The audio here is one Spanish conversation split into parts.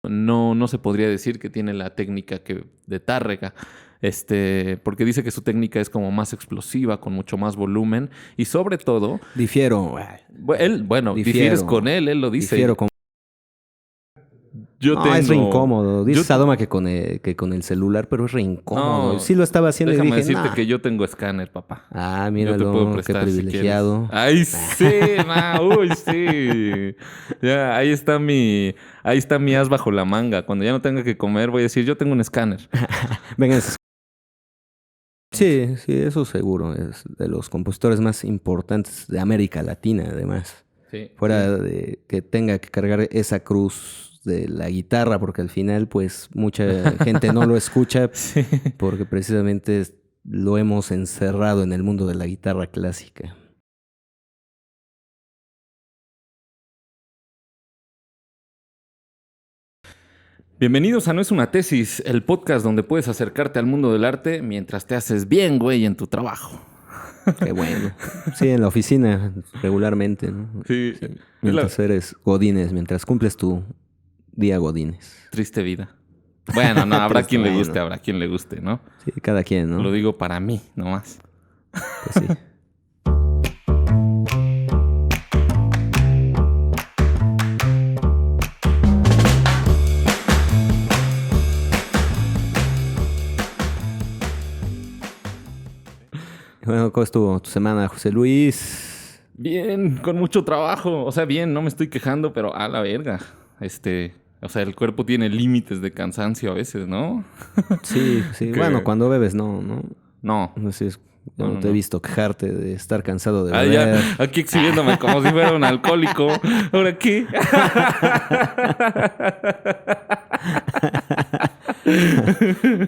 no se podría decir que tiene la técnica de Tárrega. Porque dice que su técnica es como más explosiva, con mucho más volumen y sobre todo, Difiero. difieres con él lo dice. Difiero con... Yo No, es re tengo, incómodo. Dice yo, Sadoma que con el celular, pero es re incómodo. no, Sí lo estaba haciendo y déjame dije, decirte nah. que yo tengo escáner, papá. Ah, Yo te puedo míralo, qué prestar si quieres. privilegiado. ¡Ay, sí! ¡Uy, sí! Ya, ahí está mi as bajo la manga. Cuando ya no tenga que comer, voy a decir, yo tengo un escáner. Venga, sí, sí, eso seguro. Es de los compositores más importantes de América Latina, además. Sí, Fuera sí. de que tenga que cargar esa cruz de la guitarra, porque al final, pues, mucha gente no lo escucha Sí. porque precisamente lo hemos encerrado en el mundo de la guitarra clásica. Bienvenidos a No es una tesis, el podcast donde puedes acercarte al mundo del arte mientras te haces bien, güey, en tu trabajo. Qué bueno. Sí, en la oficina regularmente, ¿no? Sí, Sí. es la Mientras eres godines, mientras cumples tu día godines. triste vida. Bueno, no, habrá Triste, quien le guste, bueno. habrá quien le guste, ¿no? Sí, cada quien, Lo ¿no? digo para mí, nomás. Pues sí. Bueno, ¿cómo estuvo tu semana, José Luis? Bien, con mucho trabajo. O sea, bien, no me estoy quejando, pero a la verga. O sea, el cuerpo tiene límites de cansancio a veces, ¿no? Sí, sí. Bueno, Que cuando bebes, no, ¿no? no, No sé, yo no, no no, te he no. visto quejarte de estar cansado de Ah, ya, beber. aquí exhibiéndome como si fuera un alcohólico. ¿Ahora qué?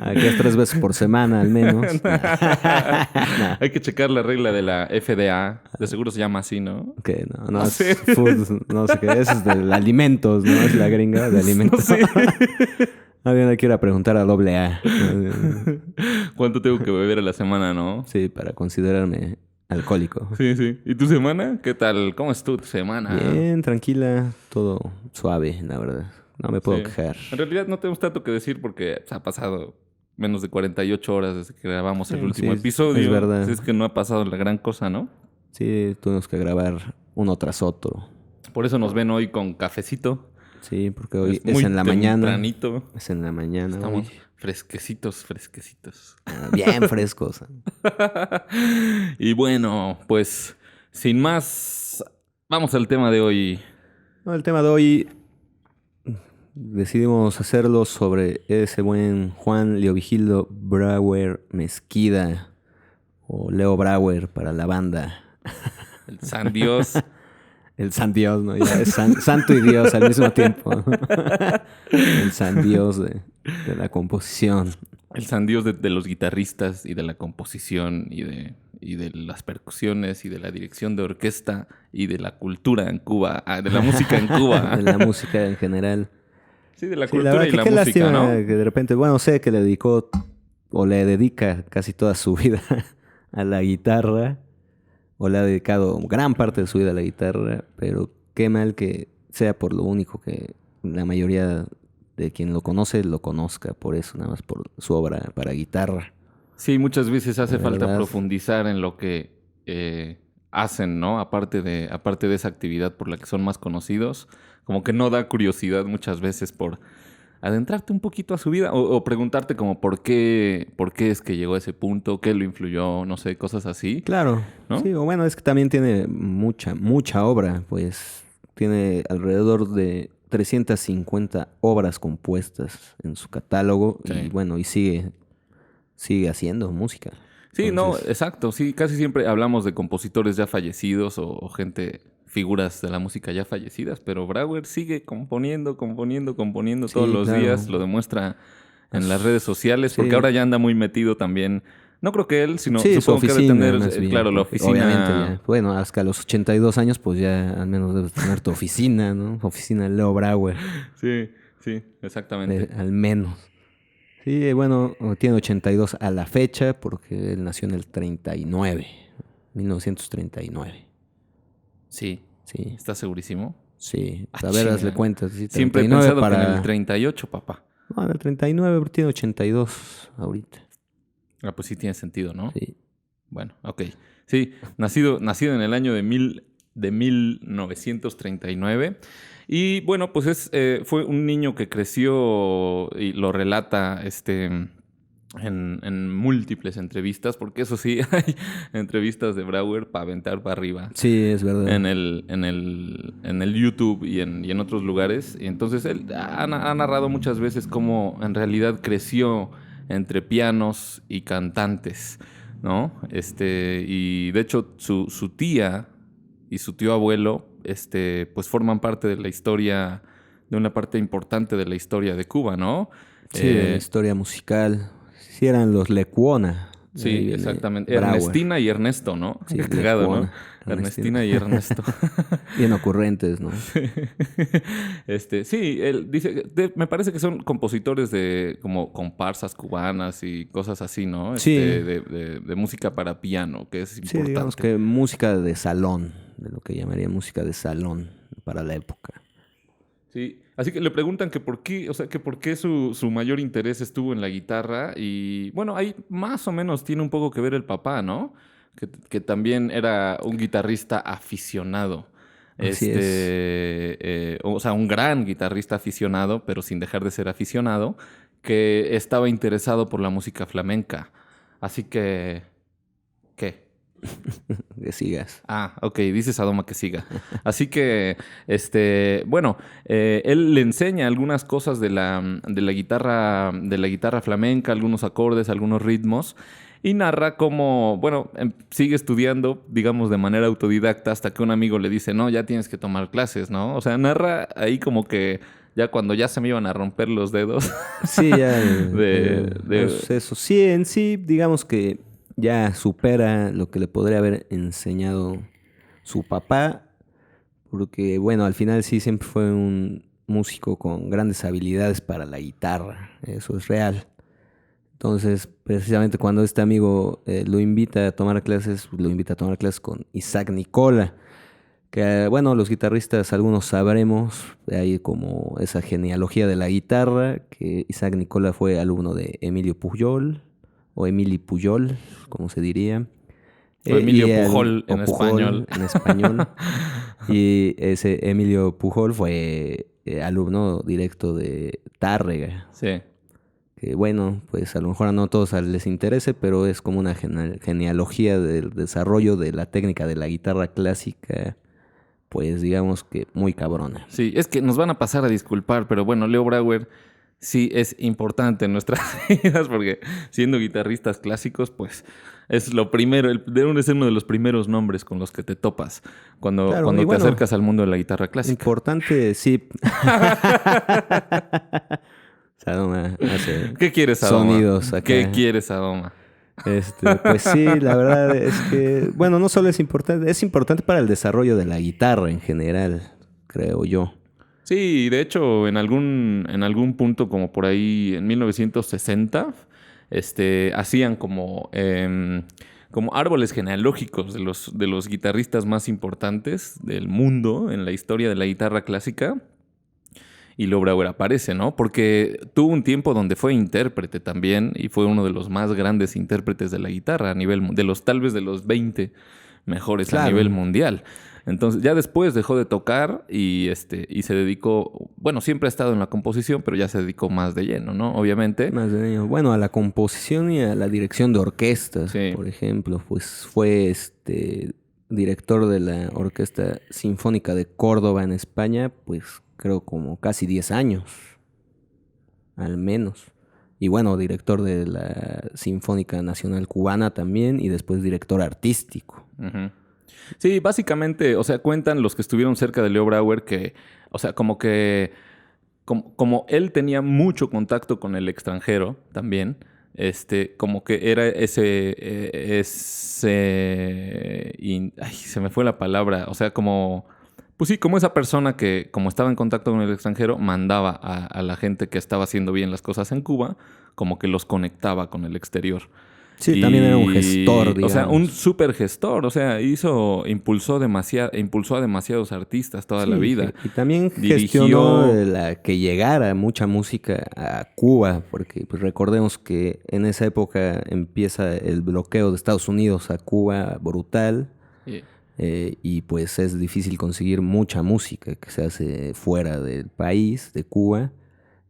Aquí es 3 veces por semana al menos. Nah. Hay que checar la regla de la FDA. De seguro se llama así, ¿no? Que no, no No es sé. food, no sé qué, eso es de alimentos, ¿no? Es la gringa de No alimentos. sé. Alguien le quiere preguntar a doble A. ¿Cuánto tengo que beber a la semana, no? Sí, para considerarme alcohólico. Sí, sí. ¿Y tu semana? ¿Qué tal? ¿Cómo es tu semana? Bien, tranquila, todo suave, la verdad. No me Sí. puedo quejar. En realidad no tenemos tanto que decir porque pues, ha pasado menos de 48 horas desde que grabamos el Sí, último es episodio. verdad. Si es que no ha pasado la gran cosa, ¿no? Sí, tuvimos que grabar uno tras otro. Por eso nos ven hoy con cafecito. Sí, porque hoy Es es muy en la mañana. tempranito. Es en la mañana hoy. Estamos fresquecitos, fresquecitos. Bien frescos. Y bueno, pues sin más, vamos al tema de hoy. No, el tema de hoy decidimos hacerlo sobre ese buen Juan Leovigildo Brauer Mezquida o Leo Brauer para la banda. El San Dios. El San Dios, ¿no? Ya es santo y Dios al mismo tiempo. El San Dios de la composición. El San Dios de los guitarristas y de la composición y de las percusiones y de la dirección de orquesta y de la cultura en Cuba, de la música en Cuba. De la música en general. Sí, de la Sí, la cultura verdad y que la qué música, lástima ¿no? que de repente, bueno, sé que le dedicó o le dedica casi toda su vida a la guitarra, o le ha dedicado gran parte de su vida a la guitarra, pero qué mal que sea por lo único que la mayoría de quien lo conoce lo conozca, por eso, nada más por su obra para guitarra. Sí, muchas veces La hace falta verdad, profundizar en lo que hacen, ¿no? Aparte de esa actividad por la que son más conocidos, como que no da curiosidad muchas veces por adentrarte un poquito a su vida o preguntarte como por qué es que llegó a ese punto, qué lo influyó, no sé, cosas así, claro, ¿no? sí, o bueno, es que también tiene mucha obra, pues tiene alrededor de 350 obras compuestas en su catálogo y Sí. bueno, y sigue haciendo música. Sí, no, Entonces, exacto. Sí, casi siempre hablamos de compositores ya fallecidos o gente, figuras de la música ya fallecidas, pero Brauer sigue componiendo todos sí, los días, claro. lo demuestra en las redes sociales, porque Sí, ahora ya anda muy metido también. No creo que él, sino sí, su supongo que ha de oficina, tener, más bien. claro, la Obviamente oficina. ya. Bueno, hasta los 82 años, pues ya al menos debes tener tu oficina, ¿no? Oficina Leo Brauer, Sí, sí, exactamente. al menos. Sí, bueno, tiene 82 a la fecha porque él nació en el 39, 1939. Sí, Sí. ¿estás segurísimo? Sí, Ah, a ver, hazle chinga. cuentas. Sí, Siempre he 39 pensado que en para... el 38, papá. No, en el 39, pero tiene 82 ahorita. Ah, pues sí tiene sentido, ¿no? Sí. Bueno, ok. Sí, nacido en el año de 1939. Y bueno, pues fue un niño que creció y lo relata en múltiples entrevistas, porque eso sí, hay entrevistas de Brauer para aventar para arriba Sí, es verdad. en el YouTube y en otros lugares. Y entonces él ha narrado muchas veces cómo en realidad creció entre pianos y cantantes, ¿no? Y de hecho su tía y su tío abuelo, pues forman parte de la historia, de una parte importante de la historia de Cuba, ¿no? Sí, de la historia musical. Sí, eran los Lecuona. De ahí Sí, viene exactamente. Brauer. Ernestina y Ernesto, ¿no? Sí, Qué cagado, ¿no? Lecuona. Ernestina. Ernestina y Ernesto. Bien ocurrentes, ¿no? Sí, él dice, me parece que son compositores de como comparsas cubanas y cosas así, ¿no? Sí, De música para piano, que es sí, digamos importante. que música de salón, de lo que llamaría música de salón para la época. Sí, así que le preguntan que por qué, o sea, que por qué su mayor interés estuvo en la guitarra y bueno, ahí más o menos tiene un poco que ver el papá, ¿no? Que también era un guitarrista aficionado. Así es. O sea, un gran guitarrista aficionado, pero sin dejar de ser aficionado, que estaba interesado por la música flamenca. Así que, ¿qué? Que sigas. Ah, ok, dice Sadoma que siga. Así que, bueno, él le enseña algunas cosas de la guitarra flamenca, algunos acordes, algunos ritmos, y narra cómo, bueno, sigue estudiando, digamos, de manera autodidacta, hasta que un amigo le dice, no, ya tienes que tomar clases, ¿no? O sea, narra ahí como que ya cuando ya se me iban a romper los dedos Sí, ya de. eso. Sí, en sí, digamos que ya supera lo que le podría haber enseñado su papá, porque bueno, al final sí siempre fue un músico con grandes habilidades para la guitarra, eso es real. Entonces, precisamente cuando este amigo lo invita a tomar clases, lo invita a tomar clases con Isaac Nicola, que bueno, los guitarristas algunos sabremos, hay como esa genealogía de la guitarra, que Isaac Nicola fue alumno de Emilio Pujol, o Emili Pujol, como se diría, O Emilio o en español. Pujol en español. Y ese Emilio Pujol fue alumno directo de Tárrega, Sí. que bueno, pues a lo mejor a no todos les interese, pero es como una genealogía del desarrollo de la técnica de la guitarra clásica, pues digamos que muy cabrona. Sí, es que nos van a pasar a disculpar, pero bueno, Leo Brauer sí es importante en nuestras vidas porque siendo guitarristas clásicos, pues es lo primero, es uno de los primeros nombres con los que te topas cuando, Claro, y cuando te bueno, acercas al mundo de la guitarra clásica. importante, sí. Sadoma hace ¿Qué quieres, Adoma? sonidos ¿Qué acá. quieres, Adoma? Pues sí, la verdad es que, bueno, no solo es importante para el desarrollo de la guitarra en general, creo yo. Sí, de hecho, en algún punto, como por ahí en 1960, hacían como árboles genealógicos de los guitarristas más importantes del mundo en la historia de la guitarra clásica. Y Leo Brauer aparece, ¿no? Porque tuvo un tiempo donde fue intérprete también y fue uno de los más grandes intérpretes de la guitarra a nivel, tal vez de los 20 mejores a nivel Claro, mundial. Entonces, ya después dejó de tocar y se dedicó, bueno, siempre ha estado en la composición, pero ya se dedicó más de lleno, ¿no? Obviamente. más de niño. Bueno, a la composición y a la dirección de orquestas, Sí. por ejemplo, pues fue director de la Orquesta Sinfónica de Córdoba en España, pues creo como casi 10 años, al menos. Y bueno, director de la Sinfónica Nacional Cubana también y después director artístico. Ujú. Sí, básicamente, o sea, cuentan los que estuvieron cerca de Leo Brauer que, o sea, como que como él tenía mucho contacto con el extranjero también, como que era ay, se me fue la palabra, o sea, pues sí, como esa persona que, como estaba en contacto con el extranjero, mandaba a la gente que estaba haciendo bien las cosas en Cuba, como que los conectaba con el exterior. Sí, también era un gestor, O sea, un digamos. súper gestor. O sea, impulsó a demasiados artistas toda la Sí, vida. y también gestionó Dirigió. que llegara mucha música a Cuba, porque pues, recordemos que en esa época empieza el bloqueo de Estados Unidos a Cuba brutal, eh, y pues es difícil conseguir mucha música que se hace fuera del país, de Cuba.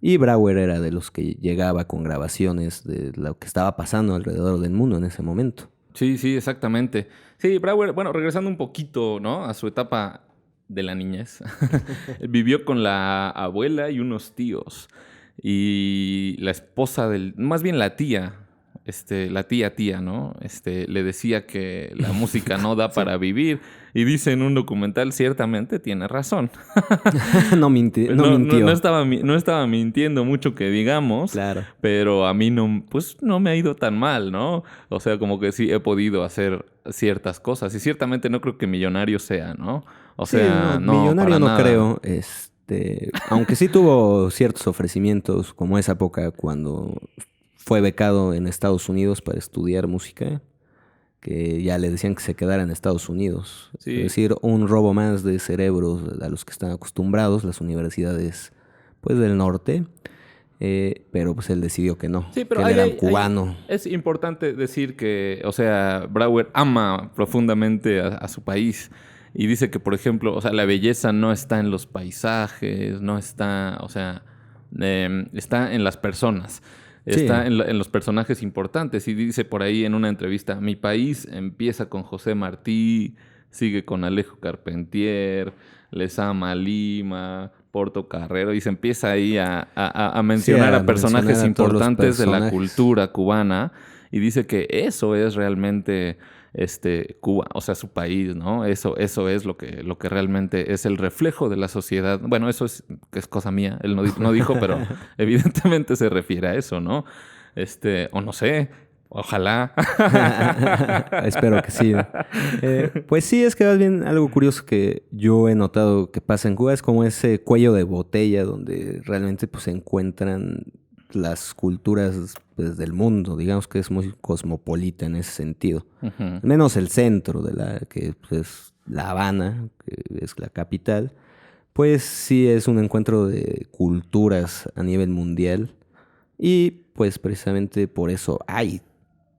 Y Brauer era de los que llegaba con grabaciones de lo que estaba pasando alrededor del mundo en ese momento. Sí, sí, exactamente. Sí, Brauer, bueno, regresando un poquito, ¿no? A su etapa de la niñez. Vivió con la abuela y unos tíos. Y la esposa más bien la tía, la tía, ¿no? Le decía que la música no da Sí. para vivir. Y dice en un documental, ciertamente tiene razón. No No, no, mintió, no estaba mintiendo mucho que digamos, claro. pero a mí no, pues no me ha ido tan mal, ¿no? O sea, como que sí he podido hacer ciertas cosas y ciertamente no creo que millonario sea, ¿no? O Sí, no, sea, no, millonario para no nada. creo. Aunque sí tuvo ciertos ofrecimientos, como esa época cuando fue becado en Estados Unidos para estudiar música, que ya le decían que se quedara en Estados Unidos. Es Sí, decir, un robo más de cerebros a los que están acostumbrados las universidades, pues, del norte. Pero pues él decidió que no, sí, que pero él era un cubano. es importante decir que, o sea, Brauer ama profundamente a su país y dice que, por ejemplo, o sea, la belleza no está en los paisajes, no está, o sea, está en las personas, Sí, está en los personajes importantes y dice por ahí en una entrevista, mi país empieza con José Martí, sigue con Alejo Carpentier, Lezama Lima, Porto Carrero, y se empieza ahí a sí, mencionar a a mencionar personajes a todos los importantes de la personajes. cultura cubana, y dice que eso es realmente Cuba, o sea, su país, ¿no? Eso es lo que realmente es el reflejo de la sociedad. Bueno, eso es, que es cosa mía, él no dijo, pero evidentemente se refiere a eso, ¿no? O no sé, ojalá. Espero que sí. Pues sí, es que más bien algo curioso que yo he notado que pasa en Cuba es como ese cuello de botella donde realmente pues, se encuentran las culturas pues, del mundo. Digamos que es muy cosmopolita en ese sentido. Ujú. Al menos el centro de que pues, es La Habana, que es la capital, pues sí es un encuentro de culturas a nivel mundial. Y pues precisamente por eso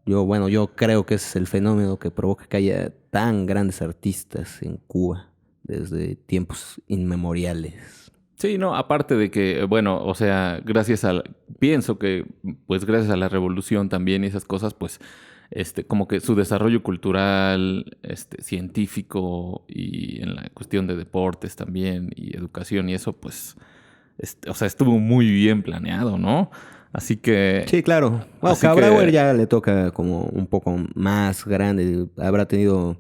yo creo que ese es el fenómeno que provoca que haya tan grandes artistas en Cuba desde tiempos inmemoriales. Sí, no, aparte de que, bueno, o sea, pienso que, pues gracias a la revolución también y esas cosas, pues, como que su desarrollo cultural, científico y en la cuestión de deportes también y educación y eso, pues, o sea, estuvo muy bien planeado, ¿no? Así que, Sí, claro. Bueno, así Brauer que, ya le toca como un poco más grande. Habrá tenido,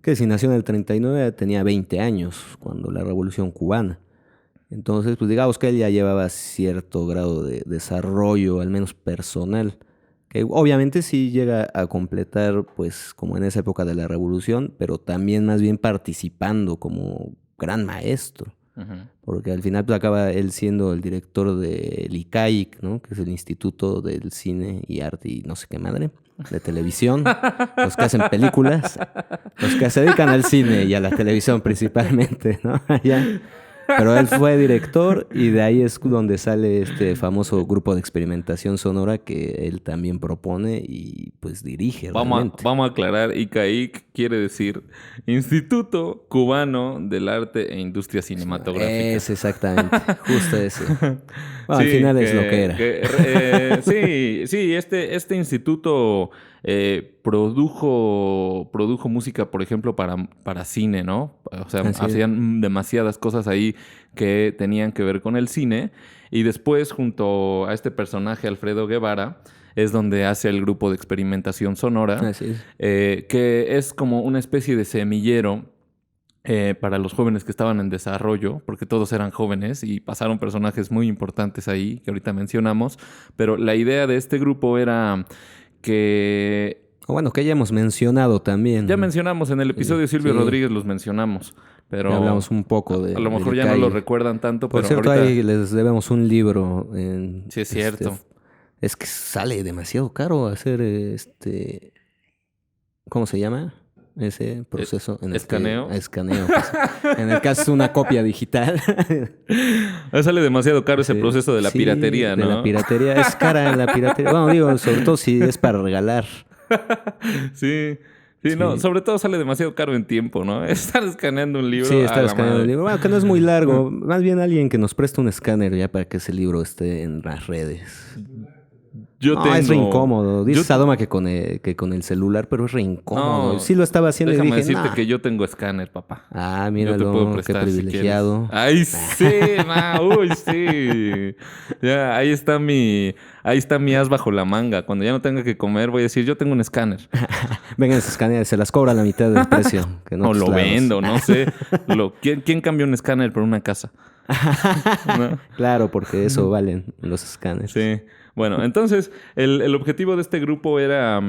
que si nació en el 39 tenía 20 años cuando la Revolución Cubana. Entonces, pues digamos que él ya llevaba cierto grado de desarrollo, al menos personal, que obviamente sí llega a completar, pues como en esa época de la Revolución, pero también más bien participando como gran maestro, ujú. porque al final pues, acaba él siendo el director del ICAIC, ¿no? Que es el Instituto del Cine y Arte y no sé qué madre, de televisión, los que hacen películas, los que se dedican al cine y a la televisión principalmente, ¿no? Allá. Pero él fue director y de ahí es donde sale este famoso grupo de experimentación sonora que él también propone y pues dirige realmente. Vamos a aclarar, ICAIC quiere decir Instituto Cubano del Arte e Industria Cinematográfica. Es exactamente, justo ese. Bueno, al Sí, final es lo que era. sí, sí, este instituto produjo música, por ejemplo, para cine, ¿no? O sea, Así es. hacían demasiadas cosas ahí que tenían que ver con el cine. Y después, junto a este personaje, Alfredo Guevara, es donde hace el grupo de experimentación sonora, Así es. que es como una especie de semillero para los jóvenes que estaban en desarrollo, porque todos eran jóvenes y pasaron personajes muy importantes ahí, que ahorita mencionamos, pero la idea de este grupo era que O bueno, que ya hemos mencionado ya también. mencionamos en el episodio de Silvio Sí, Rodríguez, los mencionamos, ya pero hablamos un poco a lo mejor del ya no lo ICAIC. recuerdan tanto, Por pero cierto, ahorita ahí les debemos un libro en sí es cierto. Es que sale demasiado caro hacer ¿cómo se llama? Ese proceso en ¿Escaneo? escaneo. Pues, en el caso es una copia digital. Sale demasiado caro ese Sí, proceso de la piratería, ¿no? De la piratería. Es cara la piratería. Bueno, digo, sobre todo si es para regalar. Sí. Sí, no, Sí. sobre todo sale demasiado caro en tiempo, ¿no? Estar escaneando un libro Sí, a estar la escaneando el madre. libro. Bueno, que no es muy largo. Más bien alguien que nos preste un escáner ya para que ese libro esté en las redes. Yo No, es re tengo... incómodo. Dice Yo... Sadoma que con el celular, pero es re incómodo. No, Sí lo estaba haciendo y déjame dije, decirte nah. que yo tengo escáner, papá. Ah, Yo te puedo míralo, qué prestar si quieres. privilegiado. ¡Ay, sí! ¡Uy, sí! Ya, ahí está mi as bajo la manga. Cuando ya no tenga que comer, voy a decir, yo tengo un escáner. Vengan esos escáneres, se las cobra a la mitad del precio que en O otros lo lados. vendo, no sé. ¿Quién cambia un escáner por una casa? ¿No? Claro, porque eso valen los escáneres. Sí. Bueno, entonces el objetivo de este grupo era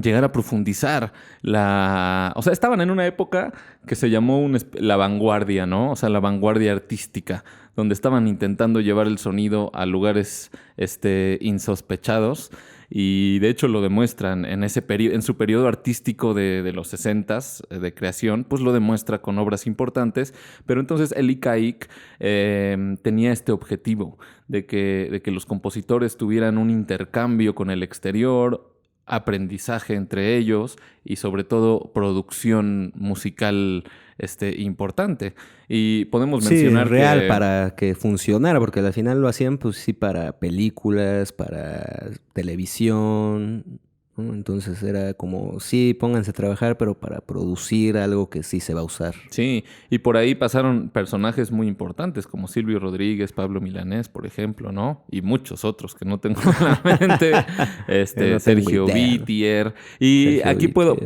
llegar a profundizar O sea, estaban en una época que se llamó la vanguardia, ¿no? O sea, la vanguardia artística, donde estaban intentando llevar el sonido a lugares insospechados. Y de hecho lo demuestran en su periodo artístico de los 60s de creación, pues lo demuestra con obras importantes. Pero entonces el ICAIC tenía este objetivo de que los compositores tuvieran un intercambio con el exterior, aprendizaje entre ellos y sobre todo producción musical importante. Y podemos Sí, mencionar real que... para que funcionara, porque al final lo hacían, pues sí, para películas, para televisión, ¿no? Entonces era como, sí, pónganse a trabajar, pero para producir algo que sí se va a usar. Sí, y por ahí pasaron personajes muy importantes como Silvio Rodríguez, Pablo Milanés, por ejemplo, ¿no? Y muchos otros que no tengo en la mente. Yo no tengo Sergio idea. Whittier. Y Sergio aquí Whittier.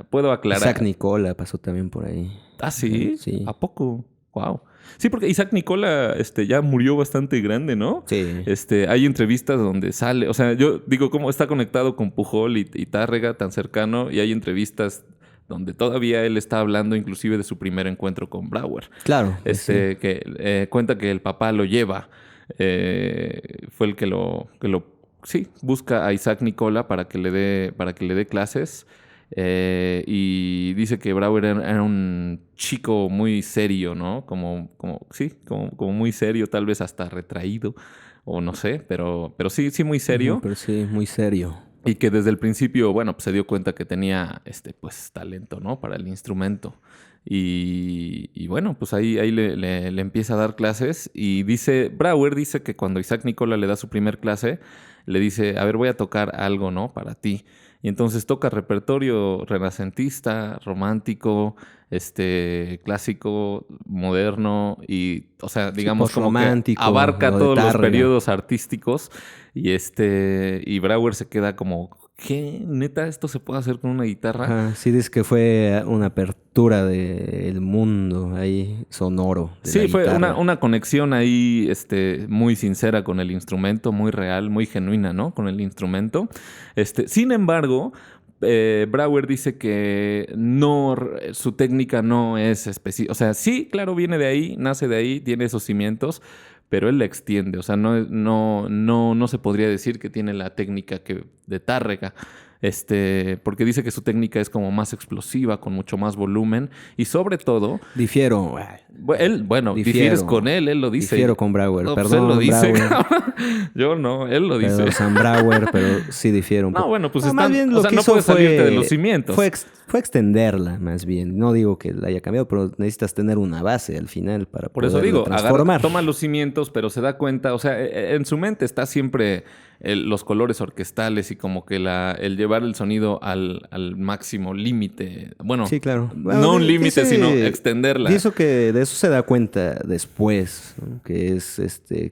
puedo aclarar. Isaac Nicola pasó también por ahí. Ah, sí, Sí, ¿a poco? Wow. Sí, porque Isaac Nicola ya murió bastante grande, ¿no? sí. Hay entrevistas donde sale, o sea, yo digo, ¿cómo está conectado con Pujol y Tárrega tan cercano? Y hay entrevistas donde todavía él está hablando inclusive de su primer encuentro con Brauer. Claro, pues sí. Que cuenta que el papá lo lleva, fue el sí, busca a Isaac Nicola para que le dé clases. Y dice que Brauer era un chico muy serio, ¿no? Como muy serio, tal vez hasta retraído, o no sé, pero sí, sí muy serio. Pero sí, muy serio. Y que desde el principio, bueno, pues se dio cuenta que tenía, pues, talento, ¿no? Para el instrumento. Y bueno, pues ahí le empieza a dar clases. Y Brauer dice que cuando Isaac Nicola le da su primer clase, le dice, a ver, voy a tocar algo, ¿no? Para ti. Y entonces toca repertorio renacentista, romántico, clásico, moderno y, o sea, Sí, digamos como que postromántico, abarca lo de todos los Tárrega. periodos artísticos y Brauer se queda como, ¿qué? ¿Neta esto se puede hacer con una guitarra? Ajá, sí, dice que fue una apertura del mundo ahí sonoro de la Sí, fue guitarra. una conexión ahí muy sincera con el instrumento, muy real, muy genuina, ¿no? Con el instrumento. Sin embargo, Brauer dice que su técnica no es específica. O sea, sí, claro, viene de ahí, nace de ahí, tiene esos cimientos, pero él la extiende. O sea, no se podría decir que tiene la técnica de Tárrega. Porque dice que su técnica es como más explosiva, con mucho más volumen y sobre todo... Difiero. Difieres con él lo dice. Difiero con Brauer, No, pues perdón, él lo dice, Brauer. cabrón. Yo no, él lo dice. Perdón, San Brauer, pero sí difiero un No, poco. bueno, pues No, más bien o lo sea, que no hizo puedes salirte de los cimientos. Fue extenderla, más bien. No digo que la haya cambiado, pero necesitas tener una base al final para Por eso poderlo digo, transformar. toma los cimientos, pero se da cuenta, o sea, en su mente está siempre los colores orquestales y como que el llevar el sonido al máximo límite. Bueno, Sí, claro. no un límite, sino extenderla. Dice que de eso se da cuenta después, ¿no? Que es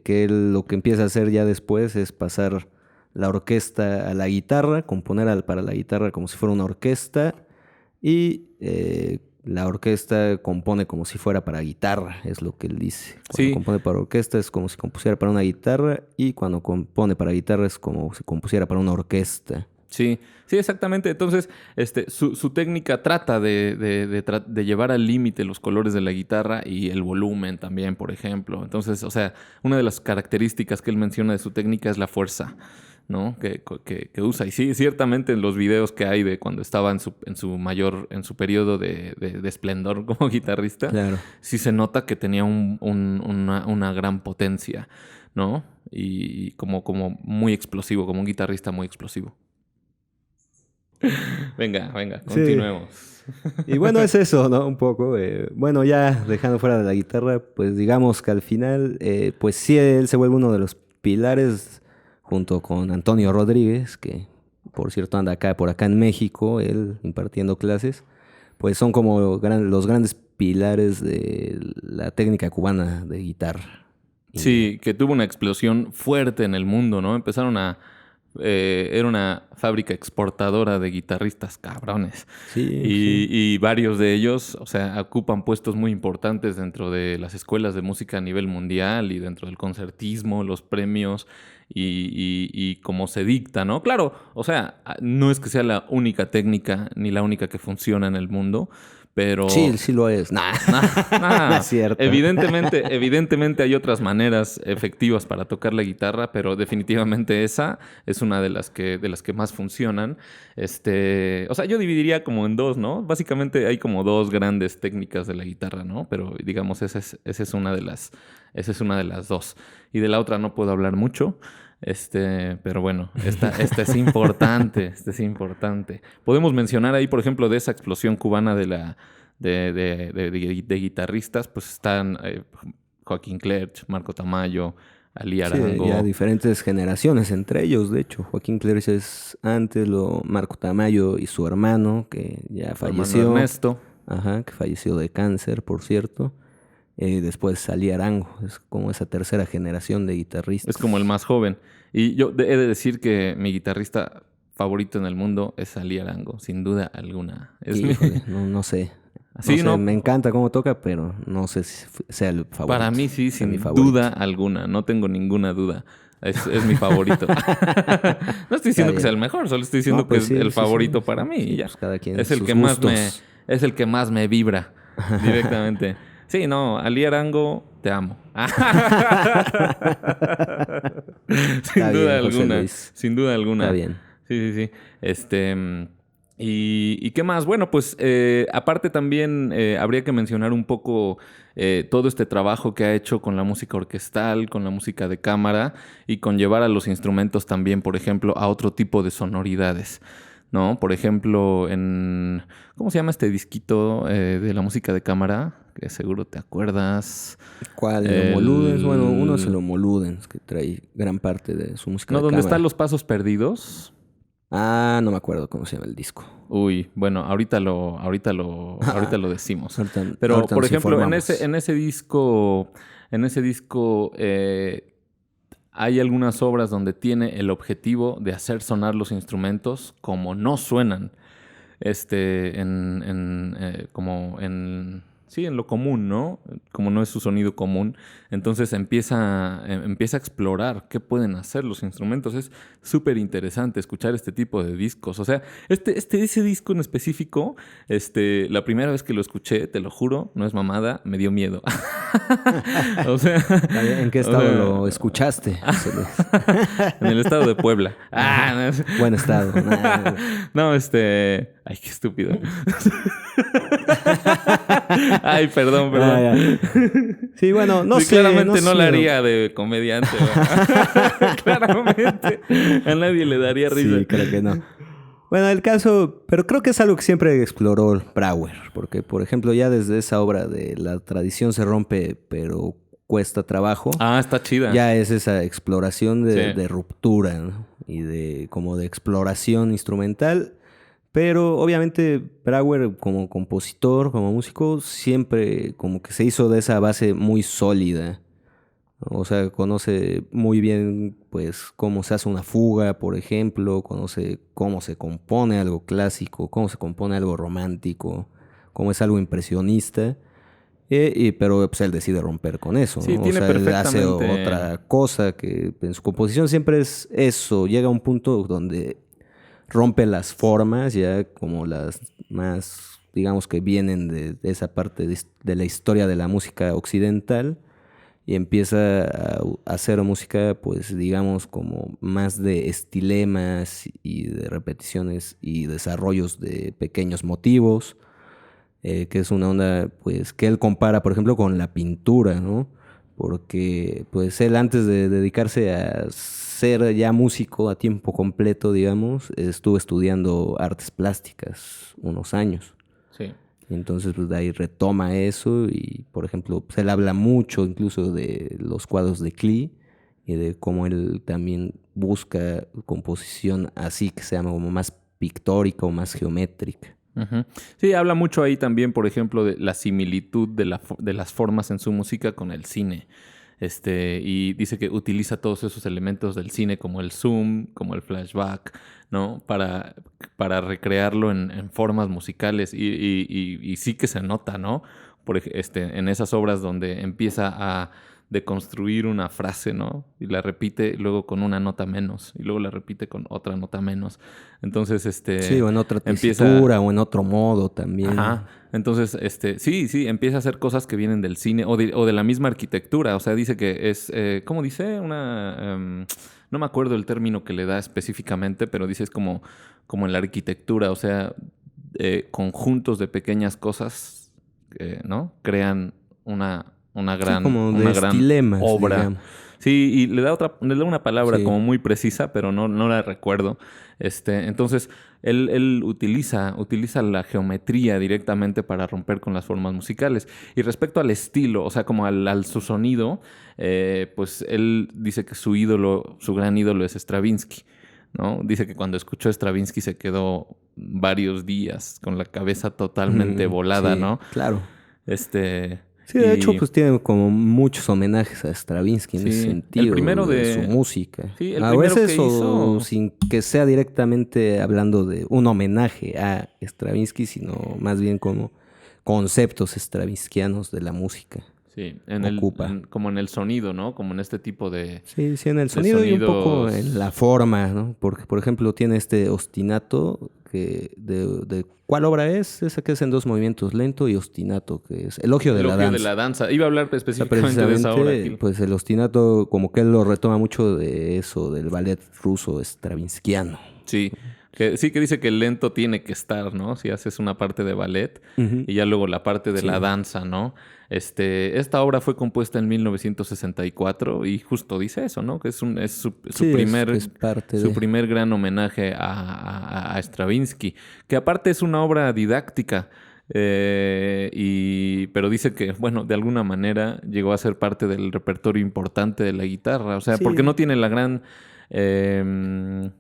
que él lo que empieza a hacer ya después es pasar la orquesta a la guitarra, componer para la guitarra como si fuera una orquesta y la orquesta compone como si fuera para guitarra, es lo que él dice. Cuando Sí. compone para orquesta es como si compusiera para una guitarra y cuando compone para guitarra es como si compusiera para una orquesta. Sí, sí, exactamente. Entonces, su técnica trata de llevar al límite los colores de la guitarra y el volumen también, por ejemplo. Entonces, o sea, una de las características que él menciona de su técnica es la fuerza, ¿no? Que usa. Y sí, ciertamente en los videos que hay de cuando estaba en su periodo de esplendor como guitarrista, Claro. sí se nota que tenía una gran potencia, ¿no? Y como muy explosivo, como un guitarrista muy explosivo. Venga, Sí. continuemos. Y bueno, es eso, ¿no? Un poco. Bueno, ya dejando fuera de la guitarra, pues digamos que al final, pues sí, él se vuelve uno de los pilares junto con Antonio Rodríguez, que por cierto anda por acá en México, él impartiendo clases, pues son como los grandes pilares de la técnica cubana de guitarra. Sí, que tuvo una explosión fuerte en el mundo, ¿no? Era una fábrica exportadora de guitarristas cabrones. Sí, sí. Y varios de ellos, o sea, ocupan puestos muy importantes dentro de las escuelas de música a nivel mundial y dentro del concertismo, los premios y cómo se dicta, ¿no? Claro, o sea, no es que sea la única técnica ni la única que funciona en el mundo, Sí, pero sí lo es. Nah, no es cierto. evidentemente hay otras maneras efectivas para tocar la guitarra, pero definitivamente esa es una de las que más funcionan. O sea, yo dividiría como en dos, ¿no? Básicamente hay como dos grandes técnicas de la guitarra, ¿no? Pero digamos, esa es una de las dos. Y de la otra no puedo hablar mucho. Pero bueno, esta es importante, esta es importante. Podemos mencionar ahí, por ejemplo, de esa explosión cubana de guitarristas, pues están Joaquín Clerch, Marco Tamayo, Ali Sí, Arango, ya diferentes generaciones entre ellos, de hecho. Joaquín Cléric es antes, Marco Tamayo y su hermano, que ya su hermano falleció. Ernesto. Ajá, que falleció de cáncer, por cierto. Después Ali Arango, es como esa tercera generación de Es guitarristas. como el más joven. Y yo he de decir que mi guitarrista favorito en el mundo es Ali Arango, sin duda alguna. Híjole, no sé. Sí, No sé, ¿no? me encanta cómo toca, pero no sé si sea el Para favorito. mí sí, Sea mi sin favorito. duda alguna. No tengo ninguna duda. Es mi favorito. No estoy Está diciendo que sea bien. el mejor, solo estoy No, diciendo que pues es sí, el sí, sí, favorito para sí, mí y sí, ya. pues cada quien Es el sus que más gustos. es el que más me vibra directamente. Sí, no, Ali Arango, te amo. Está Sin duda bien, José alguna, Luis. sin duda Está alguna. bien. Sí, sí, sí. ¿Y qué más? Bueno, pues aparte también habría que mencionar un poco todo este trabajo que ha hecho con la música orquestal, con la música de cámara y con llevar a los instrumentos también, por ejemplo, a otro tipo de sonoridades, ¿no? Por ejemplo, ¿cómo se llama este disquito de la música de cámara? Que seguro te acuerdas. ¿Cuál? ¿El Homo Ludens? Bueno, uno es el Homo Ludens, que trae gran parte de su música No, de ¿dónde están cámara. los pasos perdidos? Ah, no me acuerdo cómo se llama el disco. Uy, bueno, ahorita lo decimos. Pero, Ahorita por nos ejemplo, en informamos. ese disco hay algunas obras donde tiene el objetivo de hacer sonar los instrumentos como no suenan, sí, en lo común, ¿no? Como no es su sonido común. Entonces empieza a explorar qué pueden hacer los instrumentos. Es súper interesante escuchar este tipo de discos. O sea, ese disco en específico, la primera vez que lo escuché, te lo juro, no es mamada, me dio miedo. O sea, Está bien. ¿En qué o estado sea, lo escuchaste, José Luis? en el estado de Puebla. Ajá. Buen estado. Nah. No, ay, qué estúpido. Ay, perdón. Ah, ya. Sí, bueno, no Sí, sé. claramente no sé. la haría de comediante, ¿verdad? Claramente. A nadie le daría risa. Sí, creo que no. Bueno, el caso, pero creo que es algo que siempre exploró Brauer, porque, por ejemplo, ya desde esa obra de La tradición se rompe, pero cuesta trabajo, Ah, está chida. ya es esa exploración Sí. de ruptura, ¿no? Y como de exploración instrumental. Pero obviamente Brauer como compositor, como músico, siempre como que se hizo de esa base muy sólida. O sea, conoce muy bien pues cómo se hace una fuga, por ejemplo, conoce cómo se compone algo clásico, cómo se compone algo romántico, cómo es algo impresionista. Pero pues él decide romper con eso, Sí, ¿no? O tiene sea, él hace perfectamente. otra cosa que en su composición siempre es eso. Llega a un punto donde rompe las formas ya como las más, digamos que vienen de esa parte de la historia de la música occidental y empieza a hacer música, pues digamos, como más de estilemas y de repeticiones y desarrollos de pequeños motivos, que es una onda, pues, que él compara, por ejemplo, con la pintura, ¿no? Porque, pues, él antes de dedicarse a ser ya músico a tiempo completo, digamos, estuvo estudiando artes plásticas unos años. Sí. Entonces, pues de ahí retoma eso y, por ejemplo, pues, él habla mucho incluso de los cuadros de Klee y de cómo él también busca composición así que sea como más pictórica o más geométrica. Ujú. Sí, habla mucho ahí también, por ejemplo, de la similitud de las formas en su música con el cine. Y dice que utiliza todos esos elementos del cine como el zoom, como el flashback, ¿no? Para recrearlo en formas musicales y sí que se nota, ¿no? En esas obras donde empieza a deconstruir una frase, ¿no? Y la repite luego con una nota menos y luego la repite con otra nota menos. Entonces, Sí, o en otra empieza. tesitura o en otro modo también. Ajá. Entonces, sí, empieza a hacer cosas que vienen del cine o de la misma arquitectura. O sea, dice que es, ¿cómo dice? No me acuerdo el término que le da específicamente, pero dice es como en la arquitectura. O sea, conjuntos de pequeñas cosas, ¿no? Crean una Sí, gran, como de una gran estilemas, obra. digamos. Sí, y le da una palabra Sí. como muy precisa, pero no la recuerdo. Entonces, él utiliza la geometría directamente para romper con las formas musicales. Y respecto al estilo, o sea, como al su sonido, pues él dice que su gran ídolo es Stravinsky, ¿no? Dice que cuando escuchó Stravinsky se quedó varios días con la cabeza totalmente volada, Sí, ¿no? claro. Este, Sí, de hecho, y pues tiene como muchos homenajes a Stravinsky en ese sí, sentido, de su música. sí, el A primero veces que o hizo. sin que sea directamente hablando de un homenaje a Stravinsky, sino más bien como conceptos stravinskianos de la música. Sí, Ocupa. como en el sonido, ¿no? Como en este tipo Sí, sí, en el de sonido y un poco en la sonidos. forma, ¿no? Porque, por ejemplo, tiene este ostinato que de ¿cuál obra es? Esa que es en dos movimientos, lento y ostinato, que es Elogio de la Elogio de la danza. danza. Iba a hablar O sea, específicamente de esa obra precisamente, aquí. pues el ostinato, como que él lo retoma mucho de eso, del ballet ruso stravinskiano. Sí, que dice que el lento tiene que estar, ¿no? Si haces una parte de ballet Ujú. y ya luego la parte de la Sí, danza, ¿no? Esta obra fue compuesta en 1964 y justo dice eso, ¿no? Que es su sí, es primer, parte su de... primer gran homenaje a Stravinsky, que aparte es una obra didáctica. Pero dice que, bueno, de alguna manera llegó a ser parte del repertorio importante de la guitarra. O sea, porque Sí, no tiene la gran. em,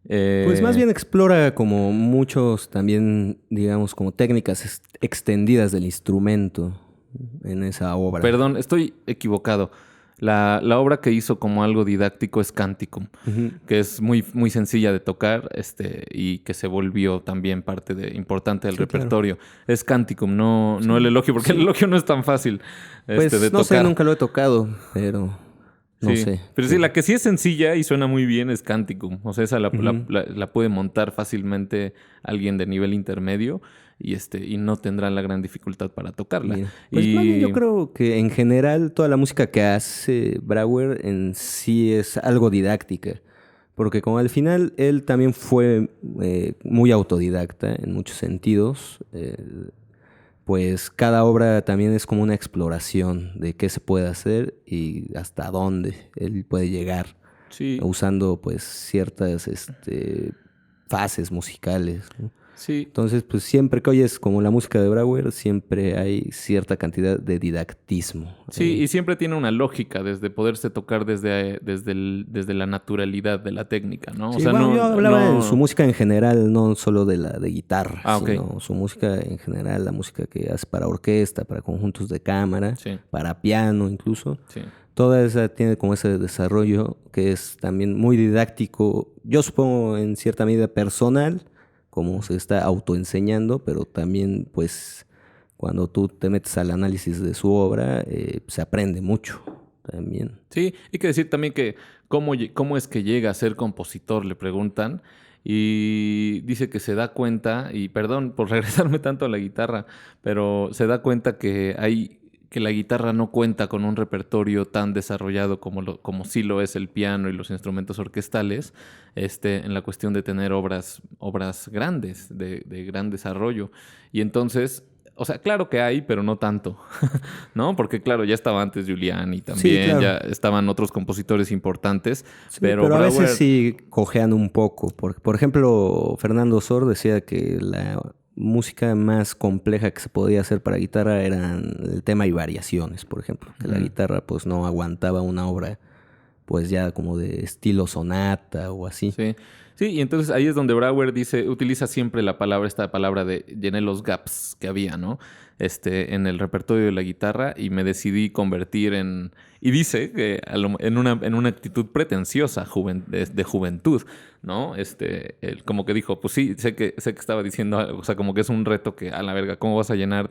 pues más eh, bien explora como muchos también, digamos, como técnicas extendidas del instrumento en esa obra. Perdón, estoy equivocado. La obra que hizo como algo didáctico es Canticum, Ujú. que es muy, muy sencilla de tocar, y que se volvió también parte importante del Sí, claro. repertorio. Es Canticum, no el Sí, elogio, porque el sí. elogio no es tan fácil, de Pues no sé, tocar. nunca lo he tocado, pero no Sí, sé. pero sí, la que sí es sencilla y suena muy bien es Canticum. O sea, esa Ujú. la puede montar fácilmente alguien de nivel intermedio y no tendrá la gran dificultad para tocarla. Mira, pues más bien yo Y creo que en general toda la música que hace Brauer en sí es algo didáctica, porque como al final él también fue muy autodidacta en muchos sentidos, pues cada obra también es como una exploración de qué se puede hacer y hasta dónde él puede llegar sí, usando pues ciertas fases musicales, ¿no? sí, Entonces, pues siempre que oyes como la música de Brauer, siempre hay cierta cantidad de didactismo sí, ahí. y siempre tiene una lógica desde poderse tocar desde la naturalidad de la técnica, ¿no? O Sí, sea, bueno, yo hablaba en su no. música en general, no solo de la de guitarra, Ah, ok. sino su música en general, la música que hace para orquesta, para conjuntos de cámara, Sí, para piano incluso. sí. Toda esa tiene como ese desarrollo que es también muy didáctico, yo supongo en cierta medida personal, como se está autoenseñando, pero también pues cuando tú te metes al análisis de su obra, se aprende mucho también. Sí, hay que decir también que cómo es que llega a ser compositor, le preguntan, y dice que se da cuenta, y perdón por regresarme tanto a la guitarra, pero se da cuenta que la guitarra no cuenta con un repertorio tan desarrollado como sí lo es el piano y los instrumentos orquestales, en la cuestión de tener obras grandes, de gran desarrollo. Y entonces, o sea, claro que hay, pero no tanto, ¿no? Porque claro, ya estaba antes Giuliani Sí, también, claro. ya estaban otros compositores importantes, Sí, pero pero a veces Brauer, sí cojean un poco. Por ejemplo, Fernando Sor decía que la música más compleja que se podía hacer para guitarra eran el tema y variaciones, por ejemplo. Que la ujú, guitarra pues no aguantaba una obra pues ya como de estilo sonata o así. sí. Sí, y entonces ahí es donde Brauer utiliza siempre esta palabra de llené los gaps que había, ¿no? En el repertorio de la guitarra y me decidí convertir y dice que en una actitud pretenciosa de juventud, ¿no? Como que dijo, pues sí, sé que estaba diciendo algo, o sea, como que es un reto que, a la verga, ¿cómo vas a llenar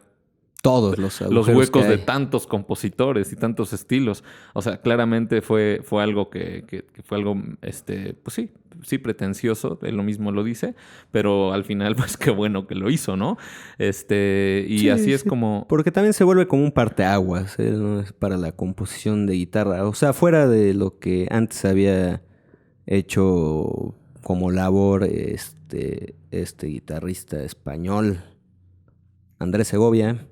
Todos los los agujeros que huecos de hay. tantos compositores y tantos estilos? O sea, claramente fue algo que fue algo, pues sí, pretencioso, él lo mismo lo dice, pero al final, pues qué bueno que lo hizo, ¿no? Y Sí, así es sí, como, porque también se vuelve como un parteaguas, ¿eh? ¿No? Es para la composición de guitarra. O sea, fuera de lo que antes había hecho como labor este guitarrista español, Andrés Segovia,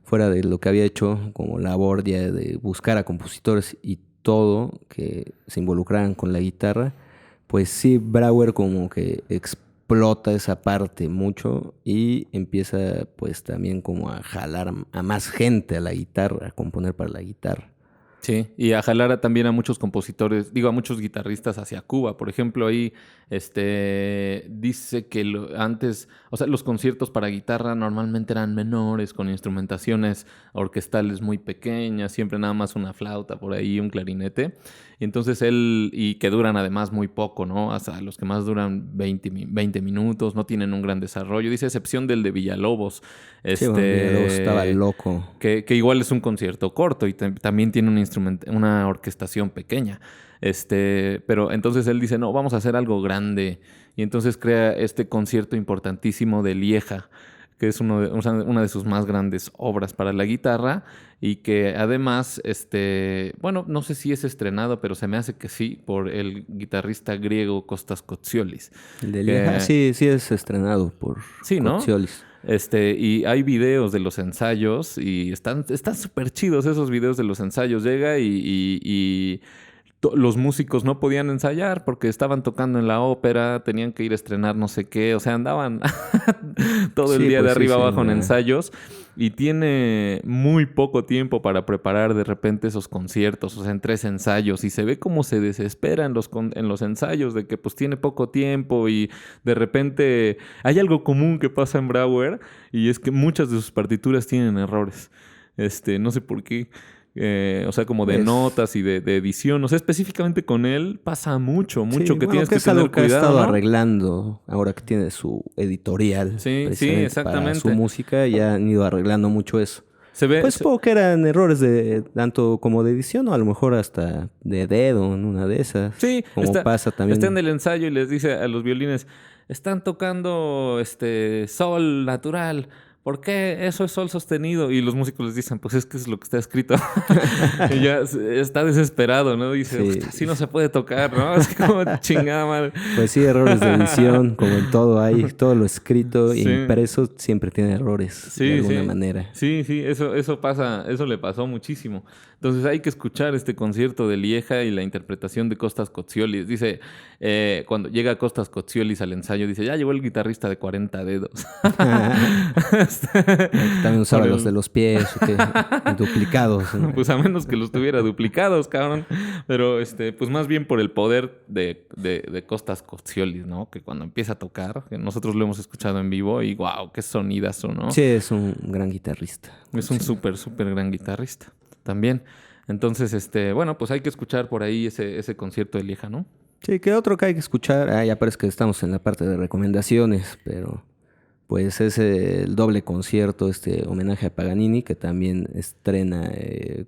fuera de lo que había hecho como labor ya de buscar a compositores y todo que se involucraran con la guitarra, pues sí, Brauer como que explota esa parte mucho y empieza pues también como a jalar a más gente a la guitarra, a componer para la guitarra. sí, y a jalar también a muchos compositores, digo, a muchos guitarristas hacia Cuba. Por ejemplo, ahí dice que antes, o sea, los conciertos para guitarra normalmente eran menores, con instrumentaciones orquestales muy pequeñas, siempre nada más una flauta por ahí, un clarinete. Y entonces y que duran además muy poco, ¿no? Hasta los que más duran 20 minutos, no tienen un gran desarrollo. Dice, excepción del de Villalobos, Sí, bueno, Villalobos estaba loco. que igual es un concierto corto y también tiene una orquestación pequeña. Pero entonces él dice, no, vamos a hacer algo grande. Y entonces crea este concierto importantísimo de Lieja, que es o sea, una de sus más grandes obras para la guitarra y que además, bueno, no sé si es estrenado, pero se me hace que sí, por el guitarrista griego Kostas Kotsiollis. El de Lieja, Que, sí, sí es estrenado por sí, ¿no? Kotziolis. Y hay videos de los ensayos y están súper chidos esos videos de los ensayos. Llega y los músicos no podían ensayar porque estaban tocando en la ópera, tenían que ir a estrenar no sé qué, o sea, andaban todo el Sí, día de pues sí, arriba sí, abajo en ensayos y tiene muy poco tiempo para preparar de repente esos conciertos, o sea, en 3 ensayos y se ve cómo se desespera en los ensayos de que pues tiene poco tiempo y de repente hay algo común que pasa en Brauer y es que muchas de sus partituras tienen errores. No sé por qué. O sea, como de es... notas y de edición. O sea, específicamente con él pasa mucho, Sí, mucho que bueno, tienes que que es algo tener que ha cuidado, estado ¿no? arreglando ahora que tiene su editorial Sí, sí, precisamente para su exactamente. música, ya han ido arreglando mucho eso. Se ve, Pues supongo que eran errores de tanto como de edición o a lo mejor hasta de dedo en una de esas, sí, como pasa está en también. el ensayo y les dice a los violines, están tocando sol natural. ¿Por qué eso es sol sostenido? Y los músicos les dicen, pues es que es lo que está escrito. Y ya está desesperado, ¿no? Dice, Sí, así no se puede tocar, ¿no? Así como chingada madre. pues sí, errores de edición, como en todo hay, todo lo escrito e Sí. impreso siempre tiene errores de Sí, alguna sí, manera. sí, sí, eso pasa, eso le pasó muchísimo. Entonces hay que escuchar este concierto de Lieja y la interpretación de Costas Cotziolis. Dice, cuando llega Costas Cotziolis al ensayo, dice, ya llegó el guitarrista de 40 dedos. Que también Por usaba los de el... los pies, o que duplicados, ¿no? Pues a menos que los tuviera duplicados, cabrón. Pero pues más bien por el poder de Costas Cotziolis, ¿no? Que cuando empieza a tocar, que nosotros lo hemos escuchado en vivo y wow, qué sonidazo, ¿no? Sí, es un gran guitarrista. Es un súper, súper gran guitarrista también. Entonces, bueno, pues hay que escuchar por ahí ese concierto de Lieja, ¿no? Sí, que otro que hay que escuchar, ya parece que estamos en la parte de recomendaciones, pero pues es el doble concierto, este homenaje a Paganini, que también estrena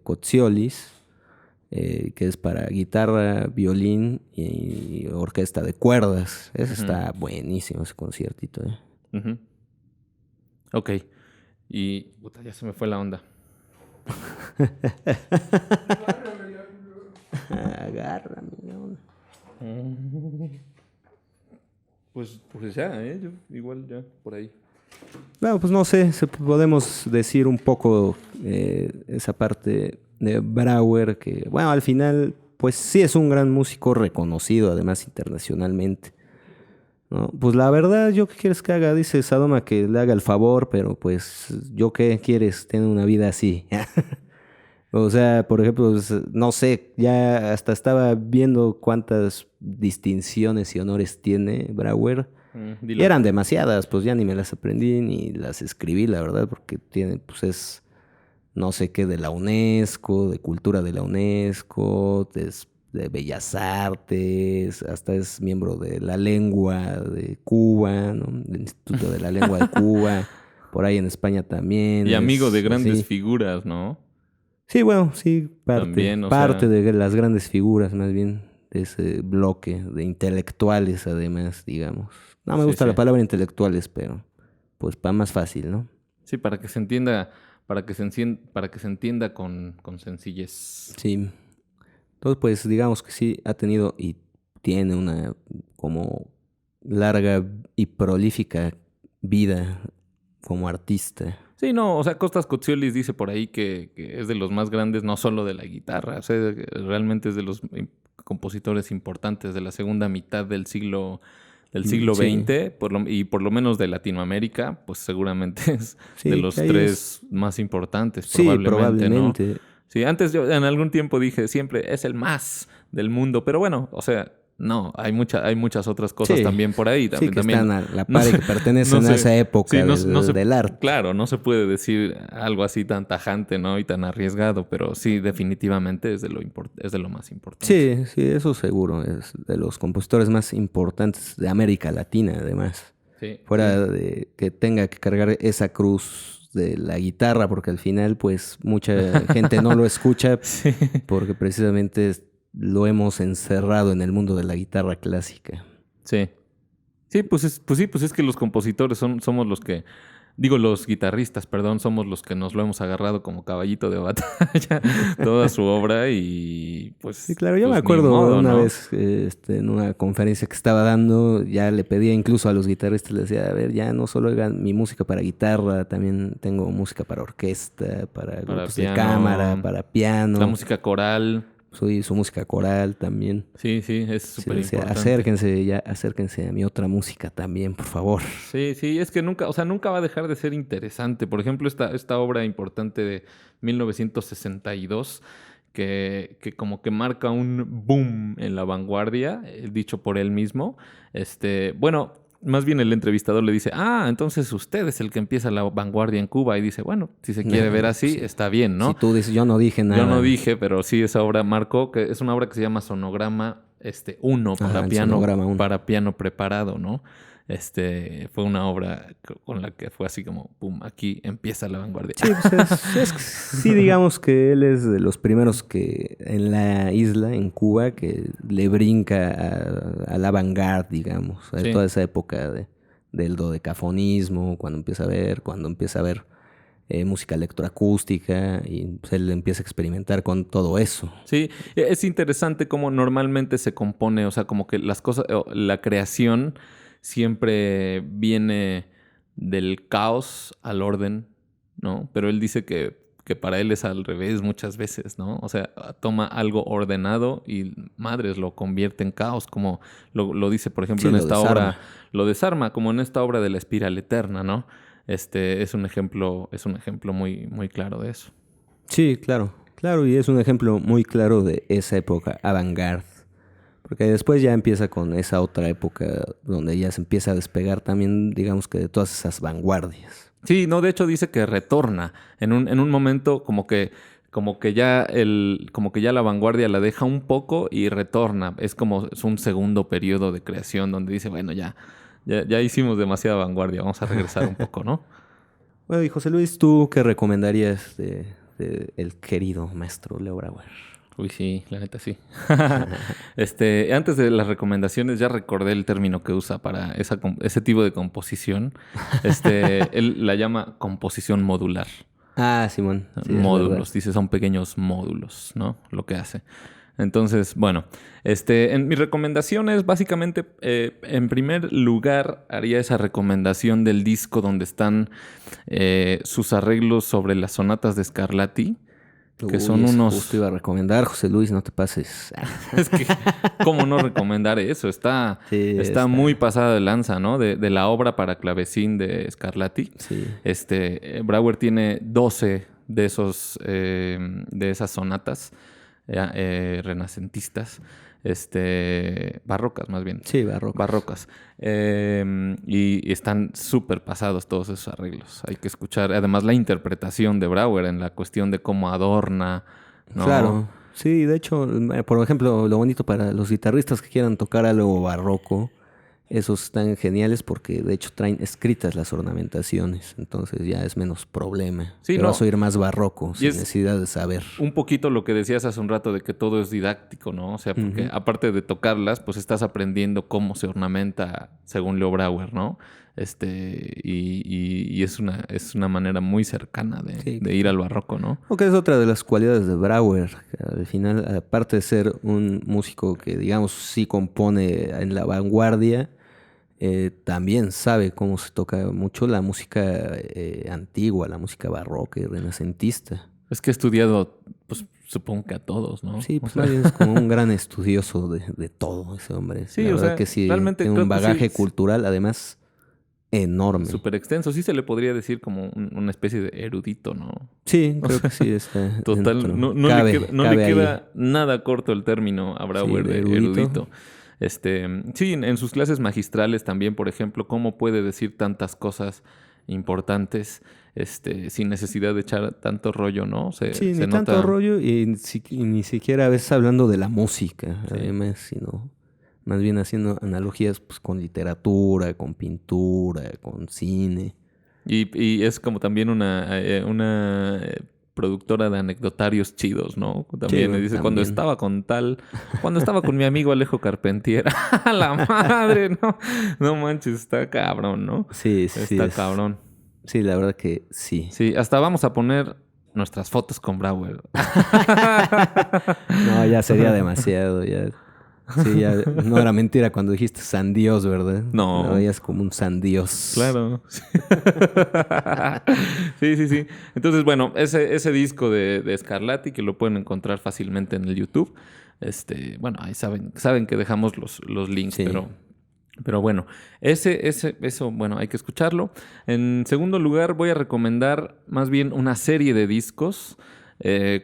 Kotziolis. que es para guitarra, violín y orquesta de cuerdas. Ese está buenísimo, ese conciertito. Ujú. Ok. Y puta, ya se me fue la onda. Agárrame, ¿no? Pues ya, yo igual ya por ahí. Bueno, pues no sé, podemos decir un poco esa parte de Brauer, que bueno, al final, pues sí es un gran músico reconocido, además internacionalmente, ¿no? Pues la verdad, ¿yo qué quieres que haga? Dice Sadoma que le haga el favor, pero pues, ¿yo qué quieres? Tener una vida así. O sea, por ejemplo, pues, no sé, ya hasta estaba viendo cuántas distinciones y honores tiene Brauer. Y Dilo. eran demasiadas, pues ya ni me las aprendí ni las escribí, la verdad, porque tiene, pues es no sé qué de la UNESCO, de cultura de la UNESCO, de Bellas Artes, hasta es miembro de la lengua de Cuba, ¿no? Del Instituto de la Lengua de Cuba, por ahí en España también, Y amigo de es grandes así. figuras, ¿no? Sí, bueno, sí, También, o parte sea, de las grandes figuras, más bien, de ese bloque de intelectuales, además, digamos. No me sí, gusta la sí. palabra intelectuales, pero pues para más fácil, ¿no? Sí, para que se entienda, para que se entienda con sencillez. Sí. Entonces, pues digamos que sí ha tenido y tiene una como larga y prolífica vida como artista. Sí, no, o sea, Costas Cotziolis dice por ahí que es de los más grandes, no solo de la guitarra, o sea, realmente es de los compositores importantes de la segunda mitad del siglo Sí, XX, y por lo menos de Latinoamérica, pues seguramente es de sí, que los ahí es. tres más importantes, Sí, probablemente, ¿no? probablemente. Sí, antes yo en algún tiempo dije siempre es el más del mundo, pero bueno, o sea, no, hay muchas otras cosas Sí, también por ahí, sí también, que también, están a la no par y sé, que no pertenecen a sé, esa sí, época no se, del arte. claro, no se puede decir algo así tan tajante, ¿no? Y tan arriesgado, pero sí, definitivamente es de lo más importante. Sí, sí, eso seguro. Es de los compositores más importantes de América Latina, además. Sí, sí. Fuera de que tenga que cargar esa cruz de la guitarra, porque al final, pues, mucha gente no lo escucha Sí. porque precisamente lo hemos encerrado en el mundo de la guitarra clásica. Sí. Sí, pues es que los compositores somos los que, digo, los guitarristas, perdón, somos los que nos lo hemos agarrado como caballito de batalla toda su obra y Sí, claro, yo me pues ni acuerdo modo, una ¿no? vez en una conferencia que estaba dando, ya le pedía incluso a los guitarristas, le decía, a ver, ya no solo hagan mi música para guitarra, también tengo música para orquesta, para Para grupos de cámara, piano, para la piano, música coral, soy su música coral también. sí, sí, es Sí, súper le decía, importante. acérquense a mi otra música también, por favor. Sí, sí, es que nunca, o sea, nunca va a dejar de ser interesante. Por ejemplo, esta obra importante de 1962, que como que marca un boom en la vanguardia, dicho por él mismo. Bueno, más bien el entrevistador le dice, ah, entonces usted es el que empieza la vanguardia en Cuba. Y dice, bueno, si se quiere ver Pues así, sí. está bien, Si ¿no? tú dices, yo no dije Yo no nada. dije, pero sí, esa obra marcó, que es una obra que se llama Sonograma 1 Ajá, el sonograma uno. para piano preparado, ¿no? Fue una obra con la que fue así como, pum, aquí empieza la vanguardia. Sí, pues sí, digamos que él es de los primeros que en la isla, en Cuba, que le brinca a la vanguardia, digamos, a Sí, toda esa época del dodecafonismo, cuando empieza a ver música electroacústica y pues, él empieza a experimentar con todo eso. sí, es interesante cómo normalmente se compone, o sea, como que las cosas, la creación siempre viene del caos al orden, ¿no? Pero él dice que para él es al revés muchas veces, ¿no? O sea, toma algo ordenado y madres lo convierte en caos, como lo dice, por ejemplo, Sí, en lo esta desarma. obra, lo desarma, como en esta obra de la espiral eterna, ¿no? Es un ejemplo muy, muy claro de eso. Sí, claro, claro, y es un ejemplo muy claro de esa época avant-garde. Porque después ya empieza con esa otra época donde ya se empieza a despegar también, digamos que de todas esas vanguardias. Sí, no, de hecho dice que retorna en un momento como que ya la vanguardia la deja un poco y retorna. Es un segundo periodo de creación donde dice, bueno, ya hicimos demasiada vanguardia, vamos a regresar un poco, ¿no? Bueno, y José Luis, ¿tú qué recomendarías de el querido maestro Leo Brauer? Uy, sí, la neta sí. Antes de las recomendaciones ya recordé el término que usa para ese tipo de composición. Él la llama composición modular. Ah, Simón, sí, es verdad. Módulos, dice, son pequeños módulos, ¿no? Lo que hace. Entonces, bueno, en mis recomendaciones, básicamente, en primer lugar, haría esa recomendación del disco donde están sus arreglos sobre las sonatas de Scarlatti, que son Eso unos... justo iba a recomendar, José Luis, no te pases. Es que, ¿cómo no recomendar eso? Está Sí, está. muy pasada de lanza, ¿no? De la obra para clavecín de Scarlatti. Sí. Brauer tiene 12 de esas sonatas renacentistas, barrocas más bien. Sí, barrocas. Barrocas. Y están súper pasados todos esos arreglos. Hay que escuchar, además, la interpretación de Brauer en la cuestión de cómo adorna, ¿no? Claro. Sí, de hecho, por ejemplo, lo bonito para los guitarristas que quieran tocar algo barroco, esos están geniales porque de hecho traen escritas las ornamentaciones, entonces ya es menos problema. Sí, Te no. vas a oír más barroco, Y sin es necesidad de saber. un poquito lo que decías hace un rato de que todo es didáctico, ¿no? O sea, porque aparte de tocarlas, pues estás aprendiendo cómo se ornamenta según Leo Brauer, ¿no? Y es una manera muy cercana Sí, de ir al barroco, ¿no? que es otra de las cualidades de Brauer. Al final, aparte de ser un músico que, digamos, sí compone en la vanguardia, también sabe cómo se toca mucho la música antigua, la música barroca y renacentista. Es que he estudiado, pues supongo que a todos, ¿no? Sí, O pues sea, más bien es como un gran estudioso de todo ese hombre. sí, La o verdad sea, que sí, realmente tiene creo un que bagaje sí, cultural, además, enorme. súper extenso. Sí se le podría decir como una especie de erudito, ¿no? Sí, O creo que sea, sí está total, dentro. no Cabe, no cabe le ahí. queda nada corto el término a Sí, Brauer de de erudito. erudito. Sí, en sus clases magistrales también, por ejemplo, cómo puede decir tantas cosas importantes, sin necesidad de echar tanto rollo, ¿no? Sí, Se ni tanto nota. rollo y ni siquiera a veces hablando de la música, Sí. además, sino más bien haciendo analogías pues, con literatura, con pintura, con cine. Y es como también una productora de anecdotarios chidos, ¿no? Sí, También me dice, también. cuando estaba con mi amigo Alejo Carpentier, ¡a la madre! No, no manches, está cabrón, ¿no? Sí, sí, Está cabrón. sí, la verdad que sí. Sí, hasta vamos a poner nuestras fotos con Brauer. No, ya sería demasiado, ya. Sí, ya no era mentira cuando dijiste Sandios, ¿verdad? Lo No, veías como un Sandios. claro. Sí, sí, sí. Entonces, bueno, ese disco de Scarlatti que lo pueden encontrar fácilmente en el YouTube. Bueno, ahí saben que dejamos los links, Sí. pero bueno, eso, bueno, hay que escucharlo. En segundo lugar, voy a recomendar más bien una serie de discos,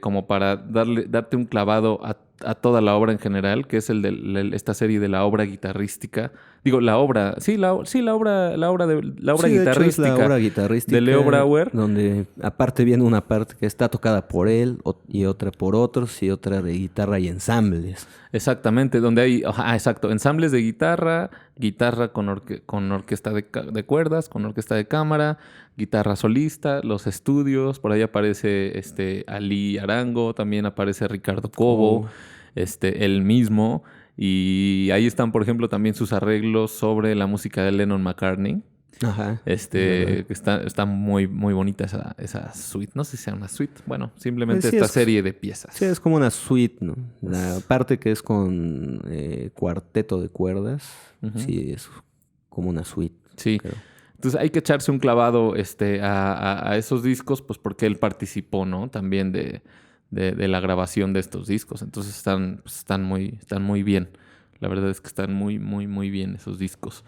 como para darte un clavado a toda la obra en general, que es esta serie de la obra guitarrística. Digo, la obra Sí, de hecho es la guitarrística obra de guitarrística Leo Brauer. donde aparte viene una parte que está tocada por él y otra por otros y otra de guitarra y ensambles. Exactamente, donde hay, exacto, ensambles de guitarra, guitarra con orquesta de cuerdas, con orquesta de cámara, guitarra solista, los estudios, por ahí aparece Ali Arango, también aparece Ricardo Cobo, Oh. él mismo, y ahí están, por ejemplo, también sus arreglos sobre la música de Lennon McCartney. Ajá, es verdad. Que está muy, muy bonita esa suite. No sé si sea una suite. Bueno, simplemente Pues sí, esta serie de piezas. sí, es como una suite, ¿no? La parte que es con cuarteto de cuerdas, Ujú. sí, es como una suite, Sí. creo. Entonces hay que echarse un clavado a esos discos, pues porque él participó, ¿no? También de la grabación de estos discos. Entonces están muy bien. La verdad es que están muy, muy, muy bien esos discos.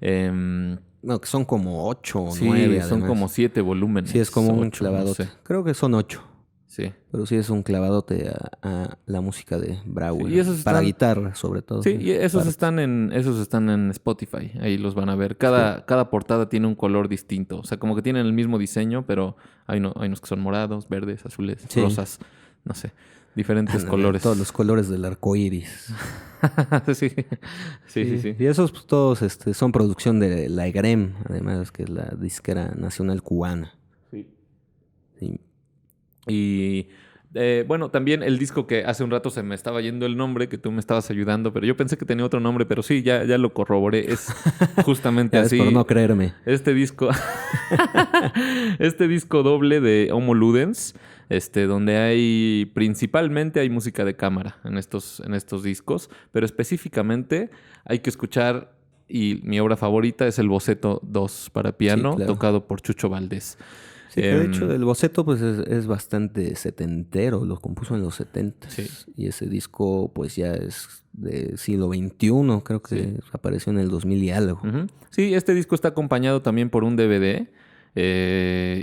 No, que son como 8 o Sí, 9 son además. como 7 volúmenes. Sí, es como un 8, no clavadote. sé. Creo que son 8. Sí. Pero sí es un clavadote a la música de Brauer. Sí, y esos Para están... guitarra, sobre todo. Sí, y esos Partes. esos están en Spotify. Ahí los van a ver. Sí. Cada portada tiene un color distinto. O sea, como que tienen el mismo diseño, pero hay unos que son morados, verdes, azules, Sí. rosas, no sé, diferentes Ándale, colores. todos los colores del arco iris. Sí, sí, sí. Y esos pues, todos son producción de la EGREM, además, que es la disquera nacional cubana. Sí. Sí. Y Bueno, también el disco que hace un rato se me estaba yendo el nombre, que tú me estabas ayudando, pero yo pensé que tenía otro nombre, pero sí, ya lo corroboré. Es justamente Ya ves, así. por no creerme. Este disco, este disco doble de Homo Ludens, donde principalmente hay música de cámara en estos discos, pero específicamente hay que escuchar, y mi obra favorita es el Boceto 2 para piano, Sí, claro. tocado por Chucho Valdés. Sí, que de hecho el boceto pues es bastante setentero, lo compuso en los 70 Sí. y ese disco pues ya es del siglo XXI, creo que Sí. apareció en el 2000 y algo. Ujú. Sí, este disco está acompañado también por un DVD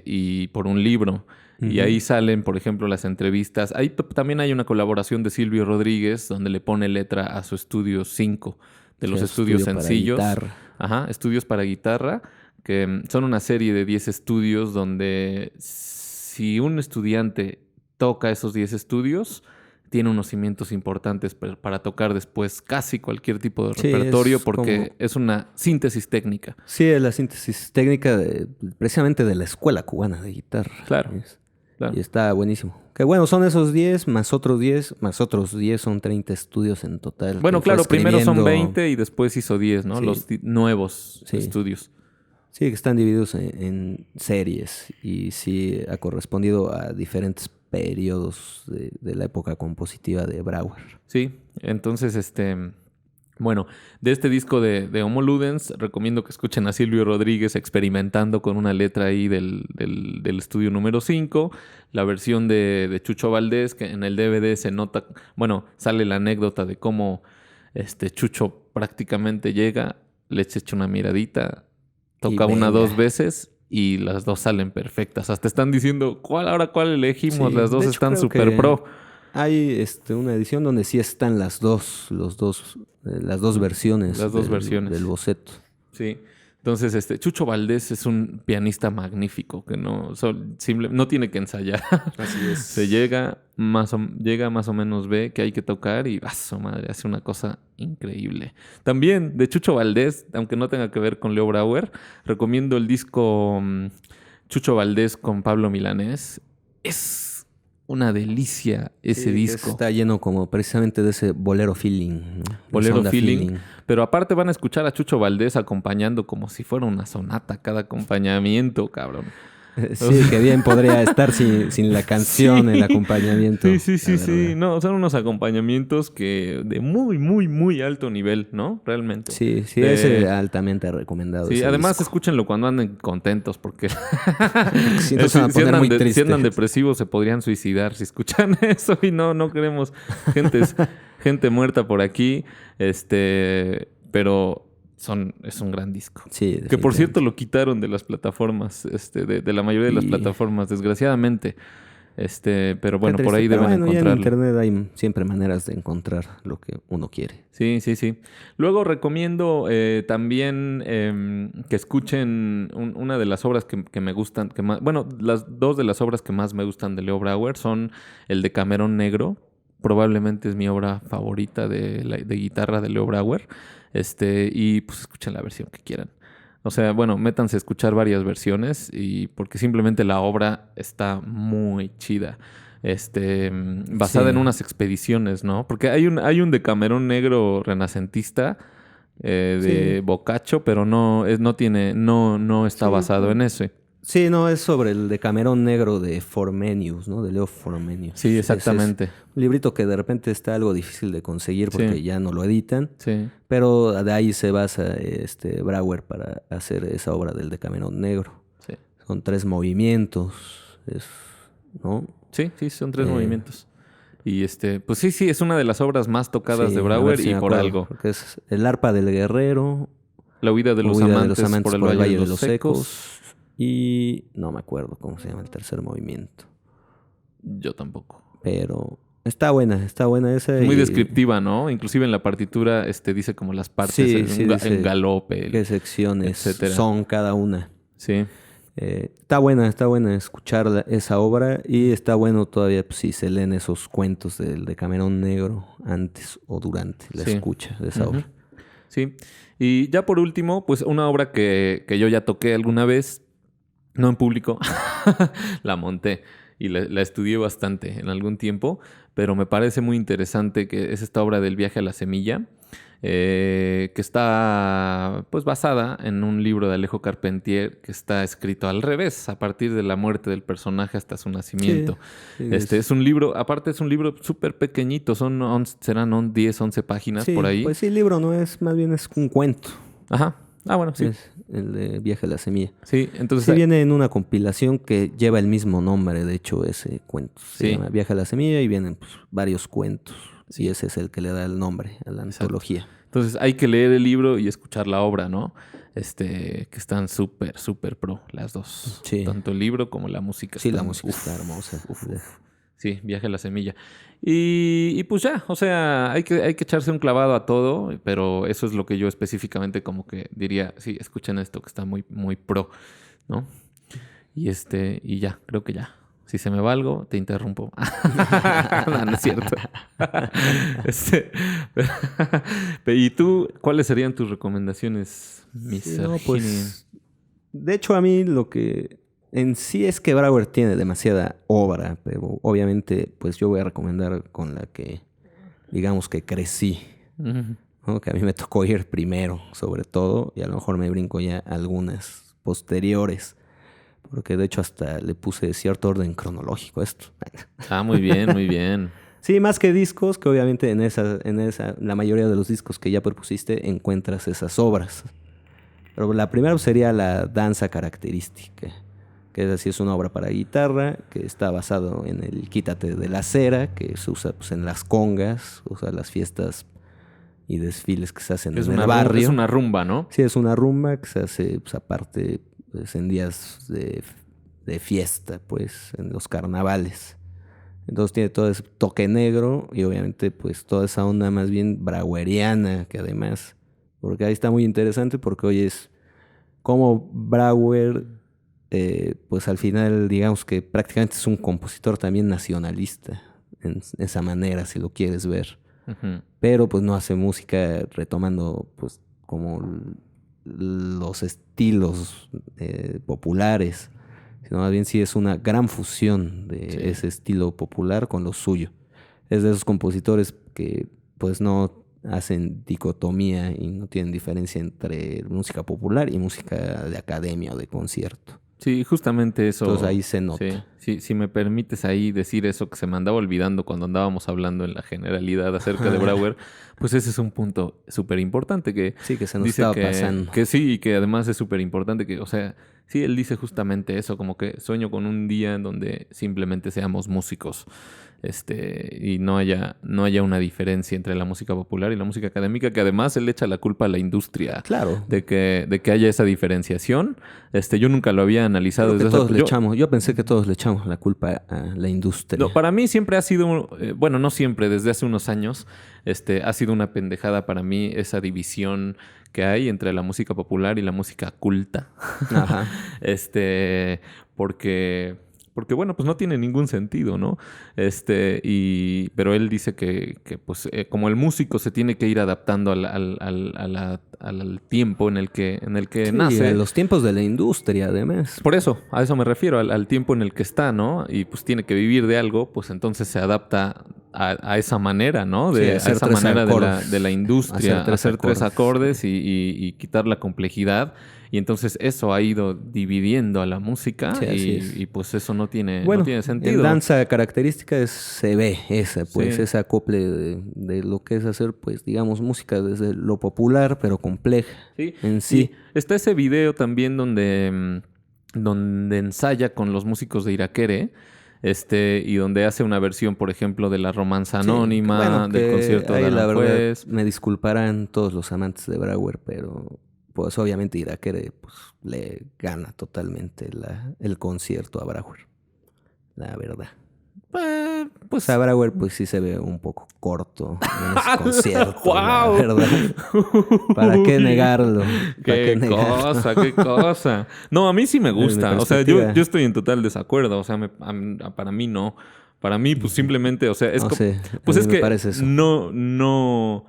y por un libro. Y Ujú. ahí salen, por ejemplo, las entrevistas. Ahí también hay una colaboración de Silvio Rodríguez, donde le pone letra a su estudio 5, de Sí, los su estudios estudio para sencillos. guitarra. Ajá, estudios para guitarra, que son una serie de 10 estudios donde si un estudiante toca esos 10 estudios, tiene unos cimientos importantes para tocar después casi cualquier tipo de Sí, repertorio, es porque como... es una síntesis técnica. Sí, es la síntesis técnica precisamente de la escuela cubana de guitarra. Claro, claro. Y está buenísimo. Que bueno, son esos 10 más otros 10, más otros 10, son 30 estudios en total. Bueno, que fue claro, primero son escribiendo. 20 y después hizo 10, ¿no? Sí. Los nuevos Sí. estudios. Sí, que están divididos en series y sí ha correspondido a diferentes periodos de la época compositiva de Brauer. Sí, entonces, bueno, de este disco de Homo Ludens, recomiendo que escuchen a Silvio Rodríguez experimentando con una letra ahí del estudio número 5, la versión de Chucho Valdés, que en el DVD se nota, bueno, sale la anécdota de cómo Chucho prácticamente llega, le echa una miradita, toca Y una, venga. 2 veces y las dos salen perfectas. Hasta están diciendo, ¿cuál elegimos? Sí, Las dos de hecho, están creo súper que pro. hay una edición donde sí están las dos versiones, Las dos versiones. del boceto. Sí. Entonces, Chucho Valdés es un pianista magnífico que no tiene que ensayar. Así es. Se llega más o menos, ve que hay que tocar y su madre, hace una cosa increíble. También de Chucho Valdés, aunque no tenga que ver con Leo Brauer, recomiendo el disco Chucho Valdés con Pablo Milanés. Es una delicia ese Sí, que disco. está lleno como precisamente de ese bolero feeling, ¿no? Bolero Sonda feeling. Pero aparte van a escuchar a Chucho Valdés acompañando como si fuera una sonata cada acompañamiento, cabrón. Sí, que bien podría estar sin la canción, Sí. el acompañamiento. Sí. No, son unos acompañamientos que de muy, muy, muy alto nivel, ¿no? Realmente. Sí, ese altamente recomendado. Sí, ese además disco. escúchenlo cuando anden contentos, porque Si no se van a poner muy si tristes. andan depresivos se podrían suicidar si escuchan eso y no queremos gente muerta por aquí, pero es un gran disco. Sí, Que por cierto definitivamente. lo quitaron de las plataformas, de la mayoría de las Y- plataformas, desgraciadamente. Pero bueno, Qué por ahí triste, pero deben bueno, ya en encontrarlo. internet hay siempre maneras de encontrar lo que uno quiere. Sí. Luego recomiendo también que escuchen una de las obras que me gustan, las dos de las obras que más me gustan de Leo Brauer son el de Camerón Negro. Probablemente es mi obra favorita de guitarra de Leo Brauer. Y pues escuchen la versión que quieran. O sea, bueno, métanse a escuchar varias versiones porque simplemente la obra está muy chida. Basada Sí. en unas expediciones, ¿no? Porque hay un Decamerón negro renacentista de Sí. Boccaccio, pero no está Sí, basado en ese. Sí, no, es sobre el Decamerón negro de Formenius, ¿no? De Leo Formenius. Sí, Ese es exactamente. un librito que de repente está algo difícil de conseguir porque Sí. ya no lo editan. Sí. Pero de ahí se basa Brauer para hacer esa obra del Decamerón negro. Sí. Son 3 movimientos, ¿no? Sí, son 3 Eh, movimientos. Y pues sí, es una de las obras más tocadas Sí, de a ver Brauer si y me por acuerdo, algo. porque es el arpa del guerrero, La huida de los huida de amantes, por el Valle de los Secos. y no me acuerdo cómo se llama el tercer movimiento. Yo tampoco. Pero está buena esa. Muy y- descriptiva, ¿no? Inclusive en la partitura dice como las partes Sí, en, sí, en dice galope, qué secciones etcétera. son cada una. Sí. Está buena escuchar esa obra y está bueno todavía pues, si se leen esos cuentos del Decamerón negro antes o durante la Sí. escucha de esa Ujú. obra. Sí. Y ya por último, pues una obra que yo ya toqué alguna vez, no en público, la monté. y la estudié bastante en algún tiempo, pero me parece muy interesante que es esta obra del viaje a la semilla, que está pues basada en un libro de Alejo Carpentier que está escrito al revés, a partir de la muerte del personaje hasta su nacimiento. Sí, Es un libro, aparte es un libro súper pequeñito, serán 10, 11 páginas sí, por ahí. pues sí, el libro no es, más bien es un cuento. Ajá. Ah, bueno, sí. Es el de Viaje a la Semilla. Sí, entonces... Sí, viene en una compilación que lleva el mismo nombre, de hecho, ese cuento. Se llama Viaje a la Semilla y vienen pues, varios cuentos. Sí. Y ese es el que le da el nombre a la antología. Entonces hay que leer el libro y escuchar la obra, ¿no? Que están súper, súper pro las dos. Sí. Tanto el libro como la música. Sí, la música está hermosa. Sí, Viaje a la Semilla. Y pues ya, o sea, hay que echarse un clavado a todo, pero eso es lo que yo específicamente como que diría, sí, escuchen esto que está muy, muy pro, ¿no? Y ya, creo que ya. Si se me va algo, te interrumpo. No, no es cierto. ¿Y tú, cuáles serían tus recomendaciones, Mr. No, pues, de hecho, a mí lo que en sí es que Brauer tiene demasiada obra, pero obviamente, pues yo voy a recomendar con la que, digamos que crecí, ¿no? Que a mí me tocó ir primero, sobre todo, y a lo mejor me brinco ya algunas posteriores. Porque de hecho hasta le puse cierto orden cronológico a esto. Ah, muy bien, muy bien. Sí, más que discos, que obviamente la mayoría de los discos que ya propusiste encuentras esas obras. Pero la primera sería la danza característica, que es así, es una obra para guitarra, que está basado en el Quítate de la Cera, que se usa pues, en las congas, o sea, las fiestas y desfiles que se hacen en el barrio. Es una rumba, ¿no? Sí, es una rumba que se hace pues, aparte pues, en días de fiesta, pues, en los carnavales. Entonces tiene todo ese toque negro y obviamente pues toda esa onda más bien braueriana, que además, porque ahí está muy interesante porque hoy es como Brauer, pues al final digamos que prácticamente es un compositor también nacionalista, en esa manera, si lo quieres ver. Uh-huh. Pero pues no hace música retomando pues como los estilos populares, sino más bien sí es una gran fusión de ese estilo popular con lo suyo. Es de esos compositores que pues no hacen dicotomía y no tienen diferencia entre música popular y música de academia o de concierto. Sí, justamente eso. Entonces ahí se nota. Sí, si me permites ahí decir eso que se me andaba olvidando cuando andábamos hablando en la generalidad acerca de Brauer, pues ese es un punto súper importante que sí, que se nos dice estaba pasando. Que sí, y que además es súper importante que, o sea, sí, él dice justamente eso, como que sueño con un día en donde simplemente seamos músicos. Y no haya una diferencia entre la música popular y la música académica, que además él echa la culpa a la industria. Claro. De que haya esa diferenciación. Yo nunca lo había analizado desde yo pensé que todos le echamos la culpa a la industria. No, para mí siempre ha sido, bueno, no siempre, desde hace unos años, ha sido una pendejada para mí esa división que hay entre la música popular y la música culta. Ajá. Porque bueno, pues no tiene ningún sentido, ¿no? Pero él dice que pues como el músico se tiene que ir adaptando al tiempo en el que Sí, nace. a los tiempos de la industria, además. Por eso, a eso me refiero, al tiempo en el que está, ¿no? Y pues tiene que vivir de algo, pues entonces se adapta a esa manera, ¿no? Sí, a esa manera de la industria, hacer tres acordes y quitar la complejidad. Y entonces eso ha ido dividiendo a la música y pues eso no tiene sentido. En danza característica se ve ese acople de lo que es hacer, pues digamos, música desde lo popular, pero compleja en sí. Y está ese video también donde ensaya con los músicos de Irakere. Y donde hace una versión, por ejemplo, de la Romanza Anónima, del concierto de Aranjuez. Me disculparán todos los amantes de Brauer, pero pues obviamente Irakere pues, le gana totalmente el concierto a Brauer, la verdad. Pues a Brauer pues sí se ve un poco corto en ese concierto, ¡Wow! la verdad. ¿Para qué negarlo? ¿Qué cosa? No, a mí sí me gusta. O sea, yo estoy en total desacuerdo. O sea, para mí no. Para mí, pues simplemente, o sea, es no como, sé, pues es me que parece eso. no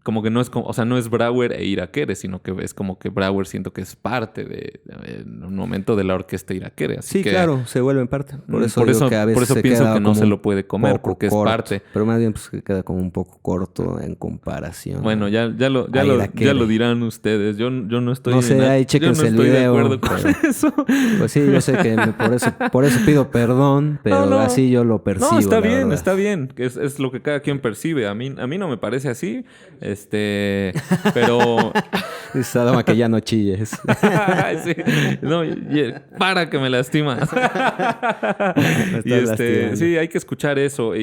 como que no es como, o sea, no es Brauer e Irakere, sino que es como que Brauer siento que es parte en un momento de la orquesta Irakere. Así Sí, que claro, se vuelven parte. Por eso por digo eso, que a por veces eso se pienso queda que no como se un lo puede comer, poco porque es corto. parte. Pero más bien pues, que queda como un poco corto en comparación Bueno, a ya lo Irakere. dirán ustedes. Yo no No estoy sé, ahí yo no chéquense el estoy de video, acuerdo con pero eso. pues sí, yo sé que por eso pido perdón, No, pero así no. yo lo No, percibo, la verdad. está bien. Es lo que cada quien percibe. A mí no me parece así. Pero Dice Adama que ya no chilles. sí. No, para que me lastimas. Me Y estás lastimando. sí, hay que escuchar eso.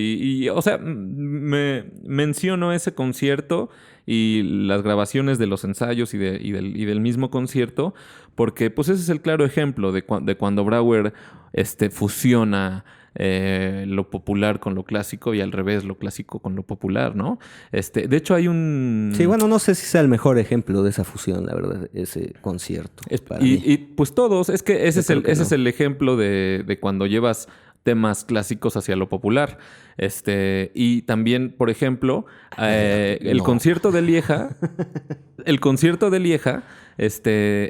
O sea, me menciono ese concierto y las grabaciones de los ensayos y del mismo concierto, porque pues ese es el claro ejemplo de cuando Brauer fusiona lo popular con lo clásico y al revés, lo clásico con lo popular, ¿no? De hecho, hay Sí, un... bueno, no sé si sea el mejor ejemplo de esa fusión, la verdad, ese concierto, para mí. Pues todos, es que Yo creo que ese es no. el ejemplo de cuando llevas temas clásicos hacia lo popular. Y también, por ejemplo, A ver, no. el concierto de Lieja,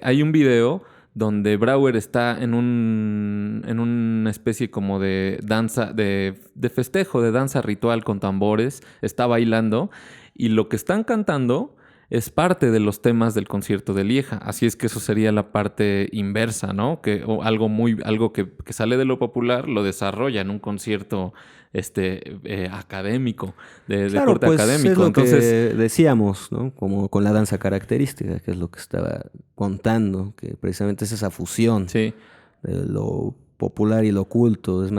hay un video donde Brauer está en una especie como de danza, de festejo, de danza ritual con tambores, está bailando y lo que están cantando es parte de los temas del concierto de Lieja. Así es que eso sería la parte inversa, ¿no? Algo que sale de lo popular lo desarrolla en un concierto académico, de Claro, corte pues es académico. lo que Entonces, decíamos, ¿no? Como con la danza característica, que es lo que estaba contando, que precisamente es esa fusión sí, de lo popular y lo oculto. Es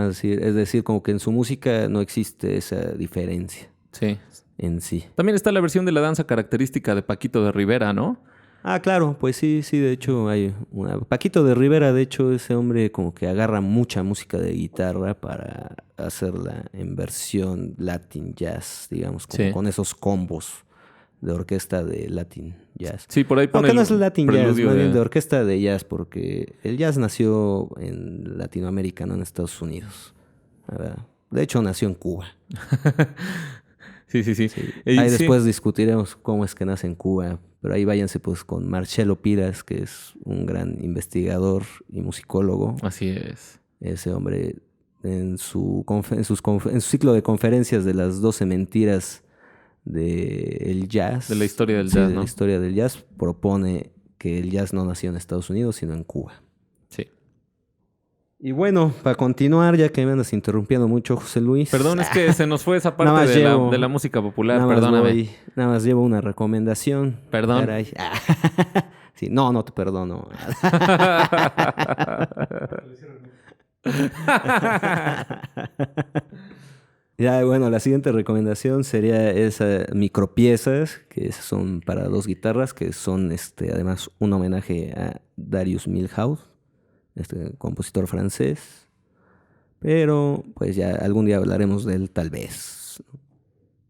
decir, como que en su música no existe esa diferencia sí. en sí. También está la versión de la danza característica de Paquito de Rivera, ¿no? Ah, claro, pues sí, sí, de hecho hay una... Paquito de Rivera, de hecho, ese hombre como que agarra mucha música de guitarra para hacerla en versión Latin Jazz, digamos, como Sí. con esos combos de orquesta de Latin Jazz. Sí, por ahí pone Aunque no el es Latin Jazz, preludio más bien de de... orquesta de jazz, porque el jazz nació en Latinoamérica, no en Estados Unidos. ¿Verdad? De hecho, nació en Cuba. Sí, sí, sí. Sí. Y Ahí sí, después discutiremos cómo es que nace en Cuba, pero ahí váyanse pues con Marcelo Piras, que es un gran investigador y musicólogo. así es. Ese hombre en su ciclo de conferencias de las 12 mentiras del De la jazz, historia del sí, jazz, de la ¿no? historia del jazz, propone que el jazz no nació en Estados Unidos, sino en Cuba. Sí. Y bueno, para continuar, ya que me andas interrumpiendo mucho, José Luis, Perdón, es que se nos fue esa nada parte más de la llevo, música popular, perdóname. nada más llevo una recomendación. Perdón. Caray. Sí, no, no te perdono. Ya, bueno, la siguiente recomendación sería esas micropiezas, que son para dos guitarras, que son además un homenaje a Darius Milhaud, este compositor francés. Pero pues ya algún día hablaremos de él tal vez.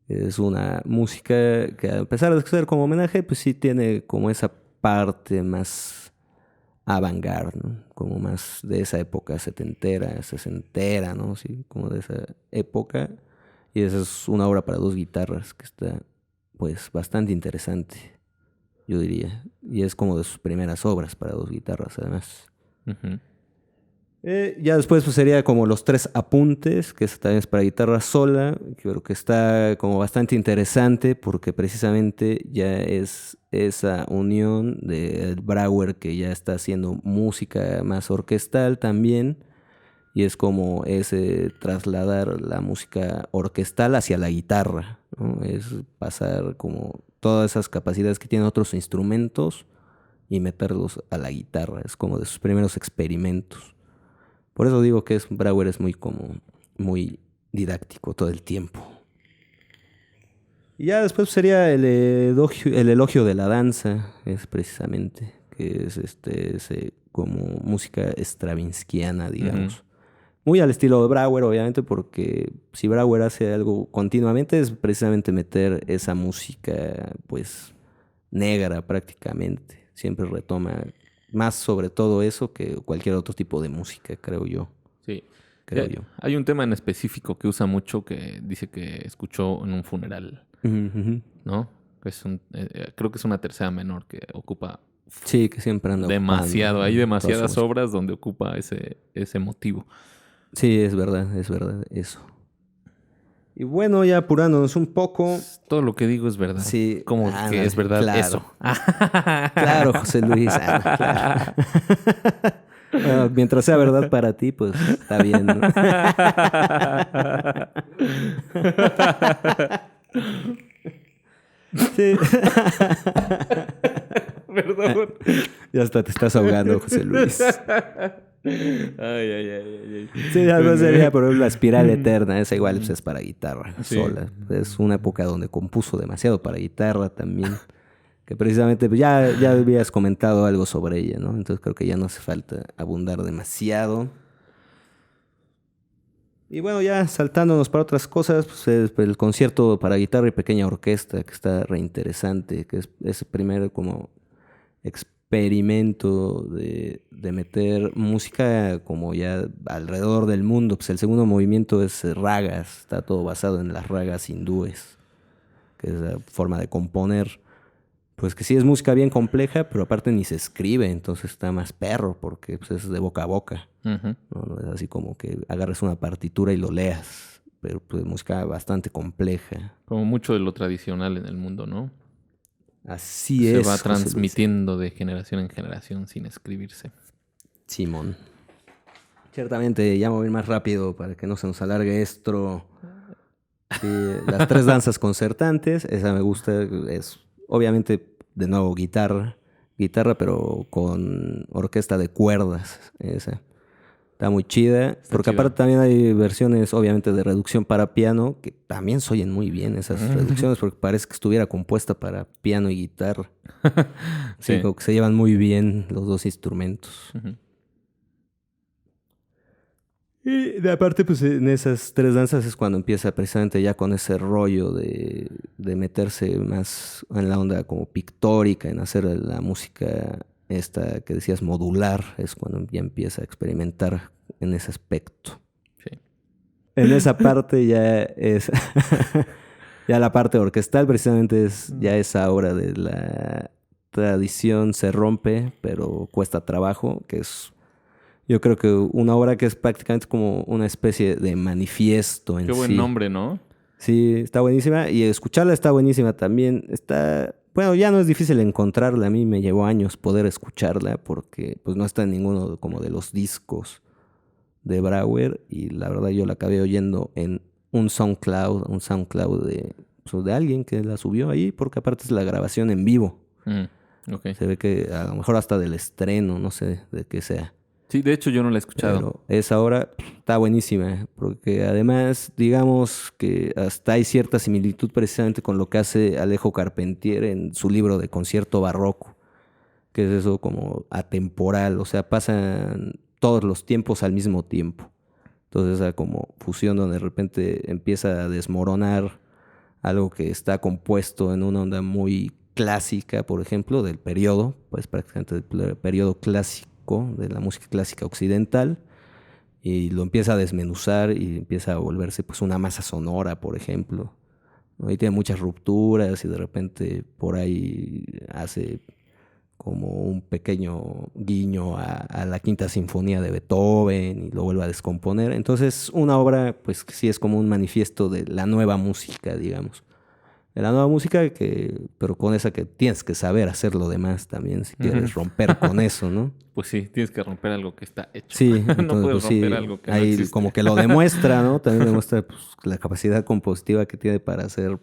Es una música que a pesar de ser como homenaje, pues sí tiene como esa parte más avant-garde, ¿no? Como más de esa época setentera, sesentera, ¿no? Sí, como de esa época. Y esa es una obra para dos guitarras que está pues bastante interesante, yo diría. Y es como de sus primeras obras para dos guitarras, además. Ujú. Ya después pues, sería como los tres apuntes, que también es para guitarra sola, que creo que está como bastante interesante porque precisamente ya es esa unión de Brauer que ya está haciendo música más orquestal también, y es como ese trasladar la música orquestal hacia la guitarra, ¿no? Es pasar como todas esas capacidades que tienen otros instrumentos y meterlos a la guitarra, es como de sus primeros experimentos. Por eso digo que Brauer es muy didáctico todo el tiempo. Y ya después sería el elogio de la danza, es precisamente, que es como música stravinskiana, Ujú. digamos. Muy al estilo de Brauer, obviamente, porque si Brauer hace algo continuamente es precisamente meter esa música, pues, negra prácticamente. Siempre retoma más sobre todo eso que cualquier otro tipo de música, Sí. creo yo. Hay un tema en específico que usa mucho que dice que escuchó en un funeral, Ujú, ujú. ¿no? Creo que es una tercera menor que ocupa Sí, que siempre anda demasiado. ocupando Hay toda su demasiadas música. obras donde ocupa ese motivo. Sí, es verdad eso. Y bueno, ya apurándonos un poco. Todo lo que digo es verdad. Sí, Como que es ándale, verdad eso. claro. Claro, José Luis, claro. Bueno, mientras sea verdad para ti, pues está bien, ¿no? Sí. Perdón. Ya hasta te estás ahogando, José Luis. Ay, ay, ay, ay. Sí, además sería, por ejemplo, la espiral eterna. Esa igual pues, es para guitarra Sí. sola. Es una época donde compuso demasiado para guitarra también. Que precisamente pues, ya habías comentado algo sobre ella, ¿no? Entonces creo que ya no hace falta abundar demasiado. Y bueno, ya saltándonos para otras cosas, pues el concierto para guitarra y pequeña orquesta, que está reinteresante, que es ese primer como experimento de meter música como ya alrededor del mundo. Pues el segundo movimiento es ragas, está todo basado en las ragas hindúes, que es la forma de componer. Pues que sí es música bien compleja, pero aparte ni se escribe, entonces está más perro, porque pues, es de boca a boca. Ujú. No es así como que agarres una partitura y lo leas, pero pues música bastante compleja. Como mucho de lo tradicional en el mundo, ¿no? Así Se es, va José Luis. transmitiendo de generación en generación sin escribirse. Simón. Ciertamente, ya me voy a ir más rápido para que no se nos alargue esto. Sí, las tres danzas concertantes, esa me gusta, es obviamente de nuevo guitarra, pero con orquesta de cuerdas, esa. Está muy chida, porque chida. aparte también hay versiones obviamente de reducción para piano, que también se oyen muy bien esas reducciones, porque parece que estuviera compuesta para piano y guitarra. Sí, Sí. como que se llevan muy bien los dos instrumentos. Ujú. Y de aparte, pues en esas tres danzas es cuando empieza precisamente ya con ese rollo de meterse más en la onda como pictórica, en hacer la música esta que decías modular, es cuando ya empieza a experimentar en ese aspecto. Sí. En esa parte ya es, ya la parte orquestal precisamente es ya esa obra de la tradición se rompe, pero cuesta trabajo, que es yo creo que una obra que es prácticamente como una especie de manifiesto en Qué buen sí. nombre, ¿no? Sí, está buenísima. Y escucharla está buenísima también. Está, bueno, ya no es difícil encontrarla. A mí me llevó años poder escucharla porque pues no está en ninguno como de los discos de Brauer. Y la verdad yo la acabé oyendo en un SoundCloud pues, de alguien que la subió ahí, porque aparte es la grabación en vivo. Ok. Se ve que a lo mejor hasta del estreno, no sé de qué sea. Sí, de hecho yo no la he escuchado. Pero esa obra está buenísima, porque además, digamos que hasta hay cierta similitud precisamente con lo que hace Alejo Carpentier en su libro de concierto barroco, que es eso como atemporal, o sea, pasan todos los tiempos al mismo tiempo. Entonces esa como fusión donde de repente empieza a desmoronar algo que está compuesto en una onda muy clásica, por ejemplo, del periodo, pues prácticamente del periodo clásico de la música clásica occidental, y lo empieza a desmenuzar y empieza a volverse pues una masa sonora, por ejemplo, ¿no? Y tiene muchas rupturas y de repente por ahí hace como un pequeño guiño a la Quinta Sinfonía de Beethoven y lo vuelve a descomponer. Entonces una obra pues que sí es como un manifiesto de la nueva música, digamos. De la nueva música, pero con esa que tienes que saber hacer lo demás también, si quieres romper con eso, ¿no? Pues sí, tienes que romper algo que está hecho. Sí, No entonces puedes pues sí, romper algo que no ahí existe. como que lo demuestra, ¿no? También demuestra pues, la capacidad compositiva que tiene para hacer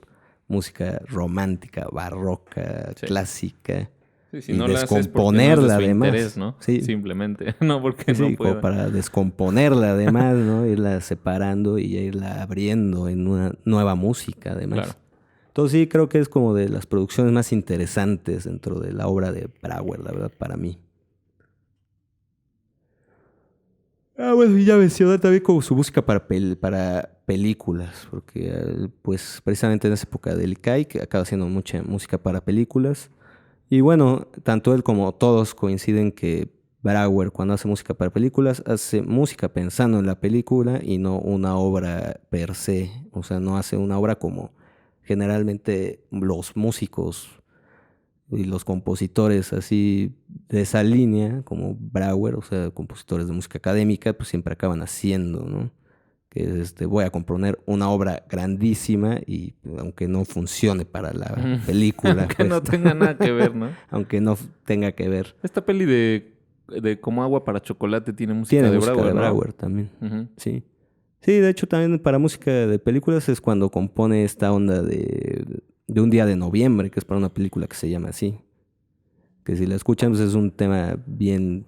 música romántica, barroca, Sí. clásica. Sí, si Y no la haces porque no es de descomponerla su además. interés, ¿no? Sí, Simplemente. No porque sí, no sí, como pueda. para descomponerla además, ¿no? Irla separando y ya irla abriendo en una nueva música además. Claro. Entonces sí, creo que es como de las producciones más interesantes dentro de la obra de Brauer, la verdad, para mí. Ah, bueno, y ya mencioné también como su música para películas, porque pues precisamente en esa época del ICAI, que acaba haciendo mucha música para películas. Y bueno, tanto él como todos coinciden que Brauer cuando hace música para películas, hace música pensando en la película y no una obra per se. O sea, no hace una obra como generalmente los músicos y los compositores así de esa línea, como Brauer, o sea, compositores de música académica, pues siempre acaban haciendo, ¿no? Que es voy a componer una obra grandísima y aunque no funcione para la película. Que pues, no tenga nada que ver, ¿no? aunque no tenga que ver. Esta peli de Como agua para chocolate tiene música Tiene de música Brauer, de ¿no? Brauer también, Ujú. sí. Sí, de hecho también para música de películas es cuando compone esta onda de Un día de noviembre, que es para una película que se llama así. Que si la escuchan, pues es un tema bien,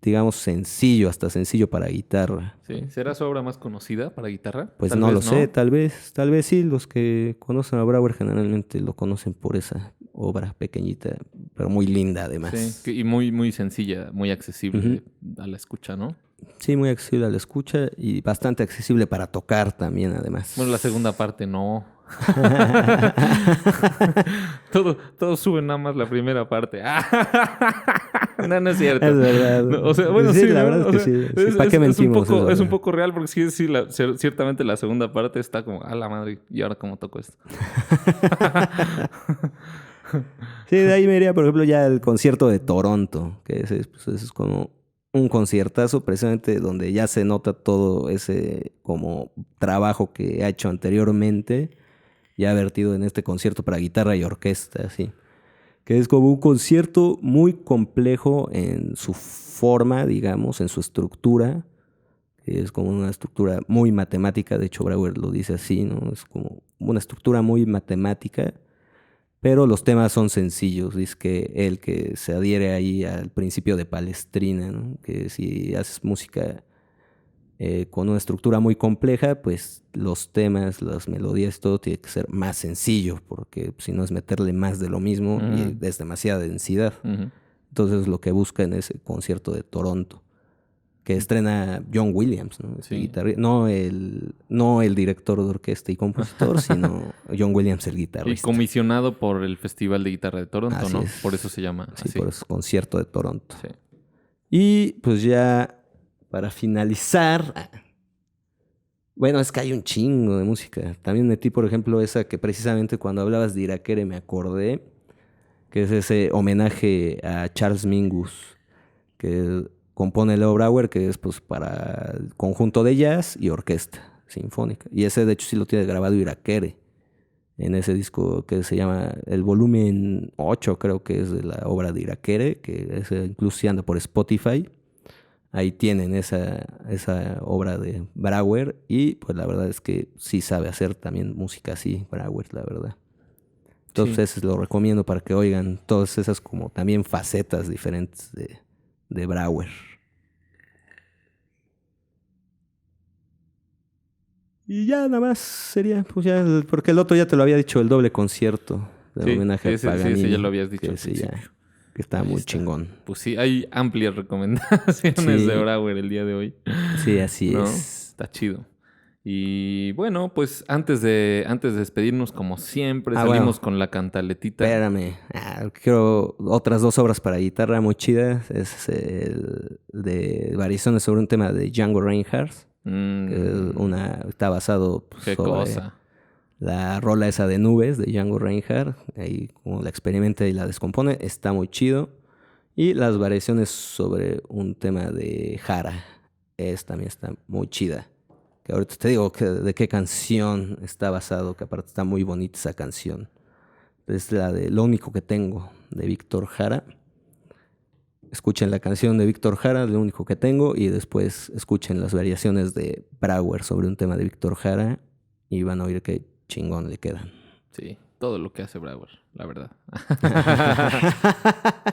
digamos, sencillo, hasta sencillo para guitarra. Sí. ¿Será su obra más conocida para guitarra? Pues Tal no vez lo sé, tal vez sí, los que conocen a Brauer generalmente lo conocen por esa obra pequeñita, pero muy linda además. Sí, y muy, muy sencilla, muy accesible a la escucha, ¿no? Sí, muy accesible a la escucha y bastante accesible para tocar también además. Bueno, la segunda parte no. Todos suben nada más la primera parte. No, no es cierto. Es verdad. No, o sea, bueno, Sí, sí, la ¿no? verdad O es que sea, sí. ¿Para qué mentimos? es un poco real porque sí, ciertamente la segunda parte está como, a la madre, ¿y ahora cómo toco esto? Sí, de ahí me iría, por ejemplo, ya el concierto de Toronto, que pues, es como un conciertazo precisamente donde ya se nota todo ese como trabajo que ha hecho anteriormente, ya vertido en este concierto para guitarra y orquesta, así. Que es como un concierto muy complejo en su forma, digamos, en su estructura, que es como una estructura muy matemática, de hecho Brauer lo dice así, ¿no? Es como una estructura muy matemática, pero los temas son sencillos, dice que él que se adhiere ahí al principio de Palestrina, ¿no? Que si haces música con una estructura muy compleja, pues los temas, las melodías, todo tiene que ser más sencillo, porque si no es meterle más de lo mismo y es demasiada densidad. Ujú. Entonces lo que busca en ese concierto de Toronto, que estrena John Williams, ¿no? Sí. No el director de orquesta y compositor, sino John Williams, el Y guitarrista. comisionado por el Festival de Guitarra de Toronto, Así ¿no? es. Por eso se llama Sí, así. por eso concierto de Toronto. Sí. Y pues ya para finalizar, bueno, es que hay un chingo de música. También metí, por ejemplo, esa que precisamente cuando hablabas de Irakere me acordé, que es ese homenaje a Charles Mingus, que compone Leo Brauer, que es pues para el conjunto de jazz y orquesta sinfónica. Y ese de hecho sí lo tiene grabado Irakere en ese disco que se llama el volumen 8, creo que es de la obra de Irakere, que incluso sí anda por Spotify. Ahí tienen esa obra de Brauer y pues la verdad es que sí sabe hacer también música así, Brauer, la verdad. Entonces lo recomiendo para que oigan todas esas como también facetas diferentes de Brauer. Y ya nada más sería, pues ya, porque el otro ya te lo había dicho, el doble concierto de Sí, homenaje a Paganini. sí, ya lo habías dicho que al sí, ya, principio. que está Ahí muy está. chingón. Pues sí, hay amplias recomendaciones Sí. de Brauer el día de hoy. Sí, así ¿No? es. Está chido. Y bueno, pues antes de despedirnos, como siempre, Ah, salimos bueno. con la cantaletita. Espérame, quiero otras dos obras para guitarra muy chidas. Es el de variaciones sobre un tema de Django Reinhardt. Que está basado pues, Qué sobre cosa. la rola esa de nubes de Django Reinhardt. Ahí como la experimenta y la descompone. Está muy chido. Y las variaciones sobre un tema de Jara. También está muy chida. Que ahorita te digo de qué canción está basado, que aparte está muy bonita esa canción. Es la de Lo único que tengo, de Víctor Jara. Escuchen la canción de Víctor Jara, Lo único que tengo, y después escuchen las variaciones de Brauer sobre un tema de Víctor Jara y van a oír qué chingón le quedan. Sí, todo lo que hace Brauer, la verdad.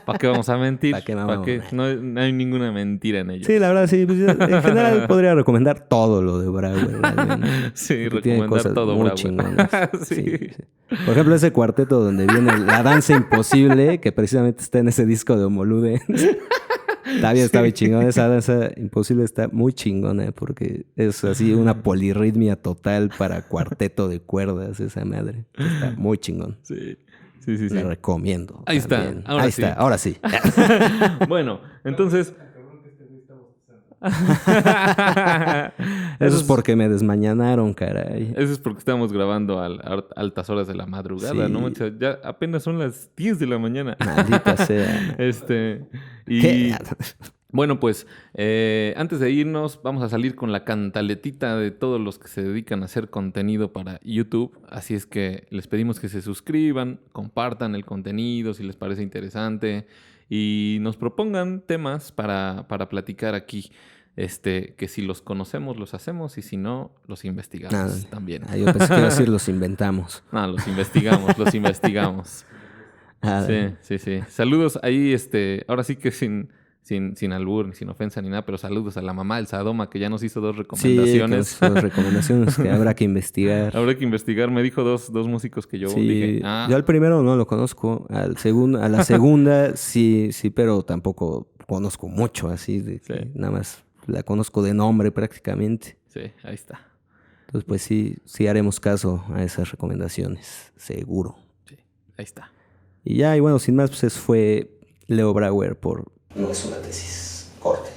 ¿Para qué vamos a mentir? ¿Pa' qué ¿Para mamamos? qué? No hay ninguna mentira en ello. Sí, la verdad, sí. Pues yo, en general podría recomendar todo lo de Brauer. Sí, porque tiene recomendar cosas todo muy Brauer. chingonas. Sí. Sí. Por ejemplo, ese cuarteto donde viene La Danza Imposible, que precisamente está en ese disco de Homoludens. Está muy chingón. Esa Danza Imposible está muy chingona porque es así una polirritmia total para cuarteto de cuerdas, esa madre. Está muy chingón. Sí. La recomiendo. Ahí también. está, ahora Ahí sí. está, ahora sí. Bueno, entonces... Eso es porque me desmañanaron, caray. Eso es porque estamos grabando a altas horas de la madrugada, Sí. ¿no? O sea, ya apenas son las 10 de la mañana. Maldita sea. Y ¿Qué? bueno, pues antes de irnos, vamos a salir con la cantaletita de todos los que se dedican a hacer contenido para YouTube. Así es que les pedimos que se suscriban, compartan el contenido si les parece interesante y nos propongan temas para platicar aquí. Que si los conocemos, los hacemos y si no, los investigamos también. Yo pensé que iba a decir los inventamos. No, los investigamos, los investigamos. Sí. Saludos ahí, ahora sí que sin albur, sin ofensa ni nada, pero saludos a la mamá del Sadoma que ya nos hizo 2 recomendaciones. Sí, dos recomendaciones que habrá que investigar. Habrá que investigar. Me dijo dos músicos que yo dije. Yo al primero no lo conozco. A la segunda sí, pero tampoco conozco mucho, así de que nada más la conozco de nombre prácticamente. Sí, ahí está. Entonces, pues sí haremos caso a esas recomendaciones, seguro. Sí, ahí está. Y bueno, sin más, pues fue Leo Brauer por No es una tesis. Corte.